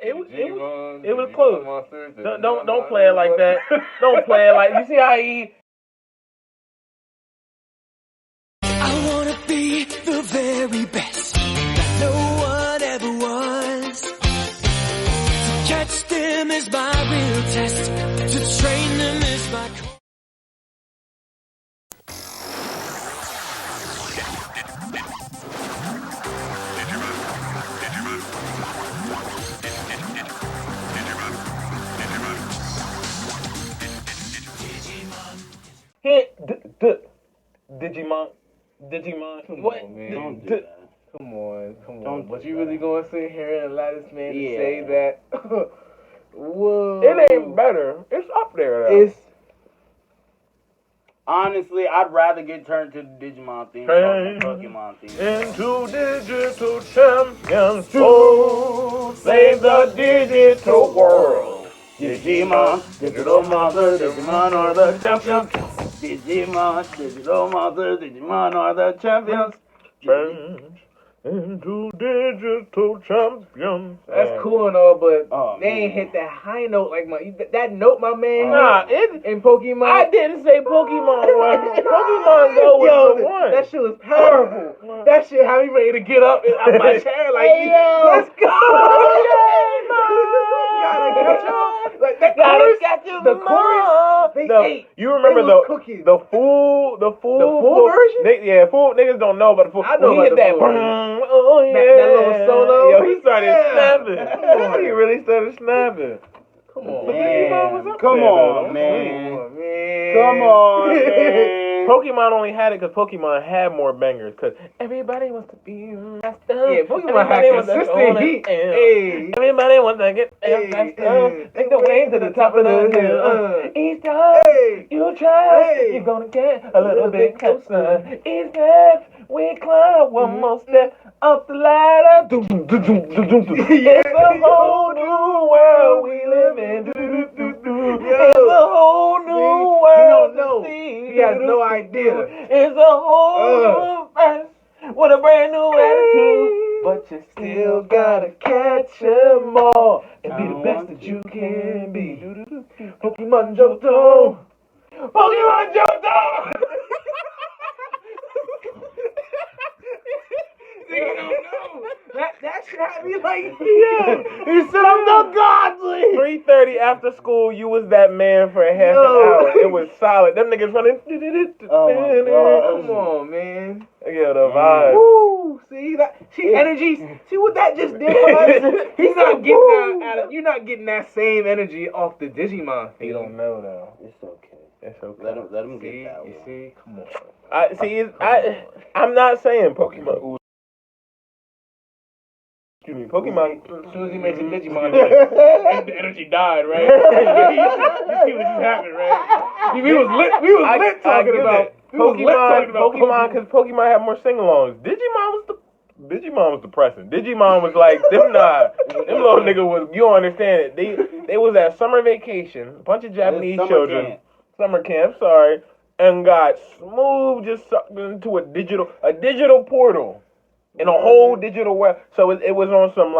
[SPEAKER 1] It was
[SPEAKER 5] Digimon
[SPEAKER 1] close.
[SPEAKER 5] monsters,
[SPEAKER 1] Don't play it like that. Don't play it like you see how he.
[SPEAKER 2] I wanna be the very best that no one ever was. To catch them is my real test. To train them is my.
[SPEAKER 1] Digimon.
[SPEAKER 5] Come
[SPEAKER 1] What?
[SPEAKER 5] on, man.
[SPEAKER 4] Don't do that.
[SPEAKER 5] Come on.
[SPEAKER 4] Don't
[SPEAKER 5] But
[SPEAKER 4] do
[SPEAKER 5] you
[SPEAKER 4] that.
[SPEAKER 5] really gonna sit here and allow this man to
[SPEAKER 4] Yeah.
[SPEAKER 5] say that? Whoa.
[SPEAKER 1] It ain't better. It's up there though.
[SPEAKER 5] It's
[SPEAKER 4] Honestly, I'd rather get turned to the Digimon theme than the Pokemon theme.
[SPEAKER 1] Into digital champions, so save the digital world.
[SPEAKER 4] Digimon, digital monsters, Digimon are the champions. Digimon, digital monsters, Digimon are the champions.
[SPEAKER 1] Change into digital champions.
[SPEAKER 5] that's cool and all, but
[SPEAKER 4] Oh,
[SPEAKER 5] they ain't
[SPEAKER 4] man.
[SPEAKER 5] hit that high note like that note my man.
[SPEAKER 1] Nah,
[SPEAKER 5] hit in Pokemon.
[SPEAKER 1] I didn't say Pokemon was. Pokemon Go was the one.
[SPEAKER 5] That shit was powerful. That shit had me ready to get up out my chair like,
[SPEAKER 1] Hey, yo.
[SPEAKER 5] let's go. Gotta catch 'em. Like that chorus, the chorus, they ate.
[SPEAKER 1] You remember
[SPEAKER 5] They was cooking.
[SPEAKER 1] the full
[SPEAKER 5] version?
[SPEAKER 1] Yeah, full niggas don't know about the full.
[SPEAKER 5] I know
[SPEAKER 1] when he
[SPEAKER 5] about
[SPEAKER 1] hit
[SPEAKER 5] the
[SPEAKER 1] that.
[SPEAKER 5] full version. That little solo?
[SPEAKER 1] Yo, he started snapping.
[SPEAKER 5] Come on.
[SPEAKER 1] He really started snapping.
[SPEAKER 5] Come on,
[SPEAKER 1] But Digimon was
[SPEAKER 4] Damn,
[SPEAKER 1] up
[SPEAKER 4] come
[SPEAKER 1] there, though.
[SPEAKER 4] on, man.
[SPEAKER 5] Come on, man.
[SPEAKER 4] Come on, man.
[SPEAKER 1] Pokemon only had it because Pokemon had more bangers. Because everybody wants to be master.
[SPEAKER 5] Yeah, Pokemon had
[SPEAKER 1] Everybody wants to
[SPEAKER 5] consistent
[SPEAKER 1] own it.
[SPEAKER 5] heat.
[SPEAKER 1] Yeah.
[SPEAKER 5] Hey.
[SPEAKER 1] Everybody wants to get
[SPEAKER 5] Hey,
[SPEAKER 1] faster.
[SPEAKER 5] hey.
[SPEAKER 1] Take the way to the top of the hill. Each time
[SPEAKER 5] Hey.
[SPEAKER 1] you try,
[SPEAKER 5] Hey.
[SPEAKER 1] you're gonna get a little bit closer. Each step we climb, one more step up the ladder. It's a whole new world we live in. It's a whole new world.
[SPEAKER 5] He don't know.
[SPEAKER 1] to see.
[SPEAKER 5] He has no idea.
[SPEAKER 1] It's a whole new face with a brand new attitude. But you still gotta catch 'em all and be the best that you can be. Pokemon Johto. Pokemon Johto.
[SPEAKER 5] You don't know. That shit had me like,
[SPEAKER 1] Yeah.
[SPEAKER 4] He said I'm not godly.
[SPEAKER 1] 3:30 after school, you was that man for a half an hour. It was solid. Them niggas running.
[SPEAKER 4] Oh my God.
[SPEAKER 5] come on, man.
[SPEAKER 1] Yeah, the vibe.
[SPEAKER 5] Woo! See that? See energy. See what that just did for us? He's not getting that. You're not getting that same energy off the Digimon theme.
[SPEAKER 1] You don't know though.
[SPEAKER 4] It's okay.
[SPEAKER 1] It's okay.
[SPEAKER 4] Let him
[SPEAKER 5] See,
[SPEAKER 4] get that
[SPEAKER 5] you
[SPEAKER 4] one.
[SPEAKER 5] see? Come on.
[SPEAKER 1] I see. I'm not saying Pokemon. Excuse me, Pokemon.
[SPEAKER 5] As soon as he mentioned Digimon, the energy died, right? you see what just happened, right? We was lit talking about
[SPEAKER 1] Pokemon, because Pokemon had more sing-alongs. Digimon was depressing. Digimon was like, them little niggas was, you don't understand it. They was at summer vacation, a bunch of Japanese children, summer camp, sorry, and got smooth just sucked into a digital portal. In a whole digital world. So it was on some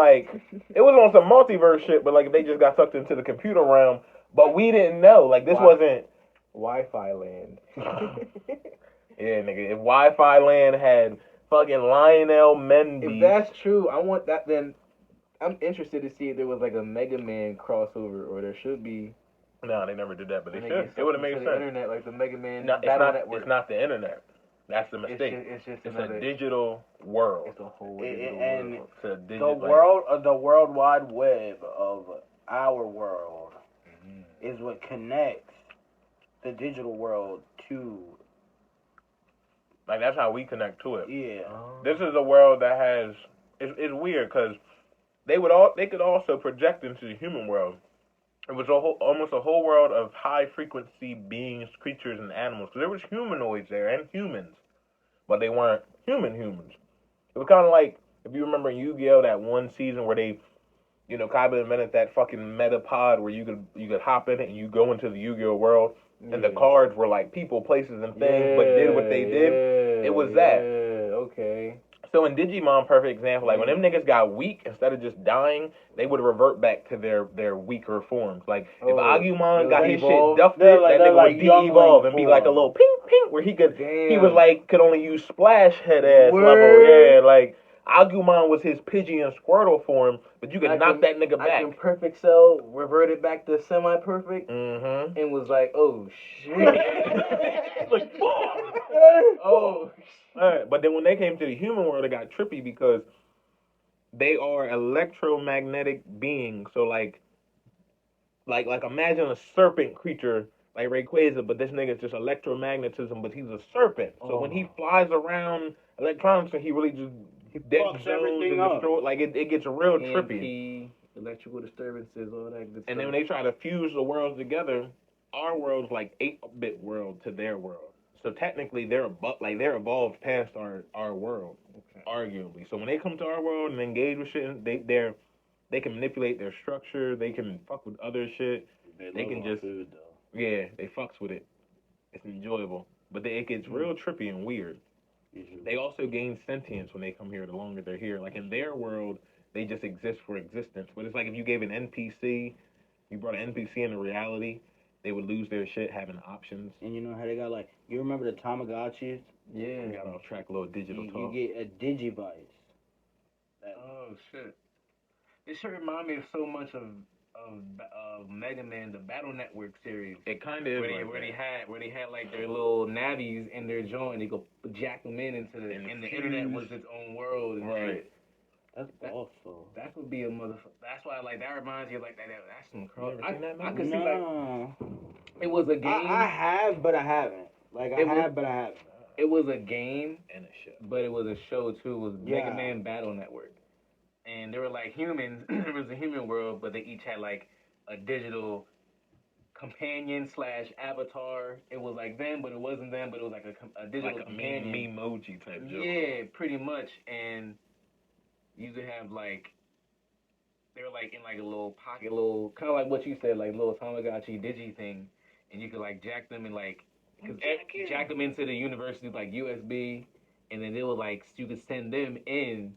[SPEAKER 1] multiverse shit, but like they just got sucked into the computer realm. But we didn't know. Like this wasn't
[SPEAKER 5] Wi-Fi land.
[SPEAKER 1] Yeah, nigga. If Wi-Fi land had fucking Lionel Mendy.
[SPEAKER 5] If that's true, I want that. Then I'm interested to see if there was like a Mega Man crossover, or there should be.
[SPEAKER 1] No, they never did that, but they
[SPEAKER 5] When
[SPEAKER 1] should.
[SPEAKER 5] get
[SPEAKER 1] It would have made
[SPEAKER 5] to
[SPEAKER 1] sense.
[SPEAKER 5] the internet, like the Mega Man
[SPEAKER 1] No,
[SPEAKER 5] Battle Network.
[SPEAKER 1] it's not the internet. That's the mistake.
[SPEAKER 5] It's just
[SPEAKER 1] It's
[SPEAKER 5] another.
[SPEAKER 1] a digital world.
[SPEAKER 5] It's a whole
[SPEAKER 4] And
[SPEAKER 5] digital world.
[SPEAKER 1] It's a
[SPEAKER 4] the
[SPEAKER 1] digital
[SPEAKER 4] world of the World Wide Web of our world is what connects the digital world to
[SPEAKER 1] Like that's how we connect to it.
[SPEAKER 4] yeah.
[SPEAKER 1] This is a world that has. It's weird because they could also project into the human world. It was almost a whole world of high frequency beings, creatures, and animals. Because there was humanoids there and humans, but they weren't humans. It was kind of like, if you remember in Yu-Gi-Oh, that one season where they, Kaiba invented that fucking metapod where you could hop in it and you go into the Yu-Gi-Oh world, and the cards were like people, places, and things, but did what they did. It was that.
[SPEAKER 5] Okay.
[SPEAKER 1] So in Digimon, perfect example, like when them niggas got weak, instead of just dying, they would revert back to their weaker forms. Like if Agumon got his shit duffed, that nigga would de-evolve and be like a little ping, where he was like could only use splash head ass level. Yeah, like Agumon was his Pidgey and Squirtle form, but you could knock that nigga back.
[SPEAKER 5] And Perfect Cell reverted back to semi-perfect and was like, oh shit.
[SPEAKER 1] Like,
[SPEAKER 5] oh.
[SPEAKER 1] Alright, but then when they came to the human world, it got trippy because they are electromagnetic beings. So like imagine a serpent creature like Rayquaza, but this nigga's just electromagnetism, but he's a serpent. So when he flies around electronics, he really just
[SPEAKER 4] fucks everything up.
[SPEAKER 1] Like it gets real trippy.
[SPEAKER 5] Electrical disturbances, all that good stuff.
[SPEAKER 1] And then when they try to fuse the worlds together, our world's like 8-bit world to their world. So technically, they're evolved past our world, arguably. So when they come to our world and engage with shit, they can manipulate their structure. They can fuck with other shit. They can just food, though. Yeah, they fucks with it. It's enjoyable, but it gets real trippy and weird. They also gain sentience when they come here. The longer they're here, like in their world, they just exist for existence. But it's like if you gave an NPC, you brought an NPC into reality. They would lose their shit having options. And
[SPEAKER 4] you know how they got you remember the Tamagotchis?
[SPEAKER 1] Yeah. They got off track, little digital talk.
[SPEAKER 4] You get a Digivice.
[SPEAKER 3] Oh shit! This should remind me of so much of Mega Man, the Battle Network series.
[SPEAKER 1] It kind of is
[SPEAKER 3] where they had like their little navies in their joint. They go jack them into the and the internet was its own world. And
[SPEAKER 1] right.
[SPEAKER 4] That's awful.
[SPEAKER 3] That would be a motherfucker. That's why, that reminds you of, that's some cross. I could see, it was a game.
[SPEAKER 4] I have, but I haven't. But I haven't.
[SPEAKER 3] It was a game
[SPEAKER 1] and a show.
[SPEAKER 3] But it was a show, too. It was Mega Man Battle Network. And they were like humans. It was a human world, but they each had, a digital companion / avatar. It was like them, but it wasn't them, but it was a digital companion.
[SPEAKER 1] Like a memoji type joke.
[SPEAKER 3] Yeah, pretty much. And you could have they were in a little pocket, kind of like what you said, little Tamagotchi digi thing, and you could jack them and jack them into the university USB, and then they would you could send them in,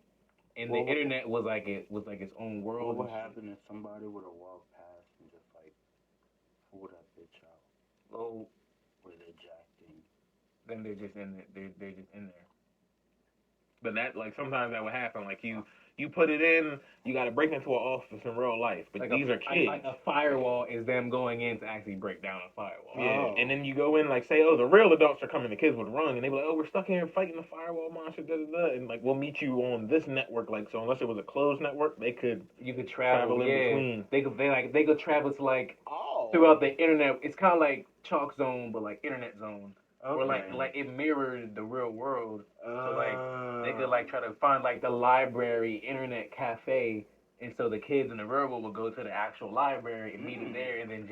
[SPEAKER 3] and the internet was its own world.
[SPEAKER 4] What would happen if somebody would have walked past and just pull that bitch out?
[SPEAKER 3] Oh,
[SPEAKER 4] where they're jacked in?
[SPEAKER 3] Then they're just in there. They're just in there.
[SPEAKER 1] But that, sometimes that would happen. You put it in, you got to break into an office in real life. But these are kids.
[SPEAKER 3] A firewall is them going in to actually break down a firewall.
[SPEAKER 1] Yeah. And then you go in, say, oh, the real adults are coming. The kids would run. And they be like, oh, we're stuck here fighting the firewall monster, da-da-da. And, we'll meet you on this network. So unless it was a closed network, you could travel in between.
[SPEAKER 3] They could travel to, throughout the internet. It's kind of like Chalk Zone, but, internet zone. Okay. Or it mirrored the real world. So they could try to find the library, internet cafe, and so the kids in the real world would go to the actual library and meet it there, and then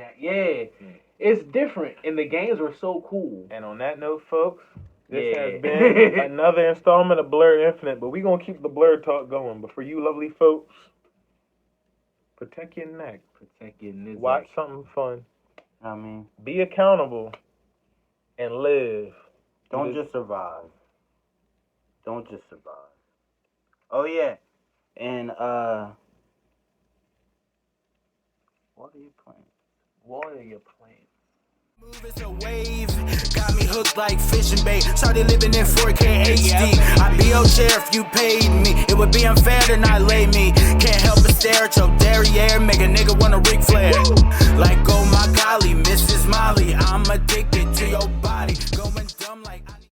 [SPEAKER 3] it's different, and the games were so cool.
[SPEAKER 1] And on that note, folks, this has been another installment of Blerd Infinite, but we're gonna keep the Blerd talk going. But for you lovely folks, protect your neck,
[SPEAKER 3] protect your neck,
[SPEAKER 1] watch something fun. Be accountable. And live.
[SPEAKER 4] Don't just survive. Don't just survive. Oh yeah. And what are you playing?
[SPEAKER 3] What are you playing?
[SPEAKER 2] It's a wave, got me hooked like fishing bait. Started living in 4K HD. I'd be your chair if you paid me. It would be unfair to not lay me. Can't help but stare at your derriere. Make a nigga wanna Ric Flair. Like go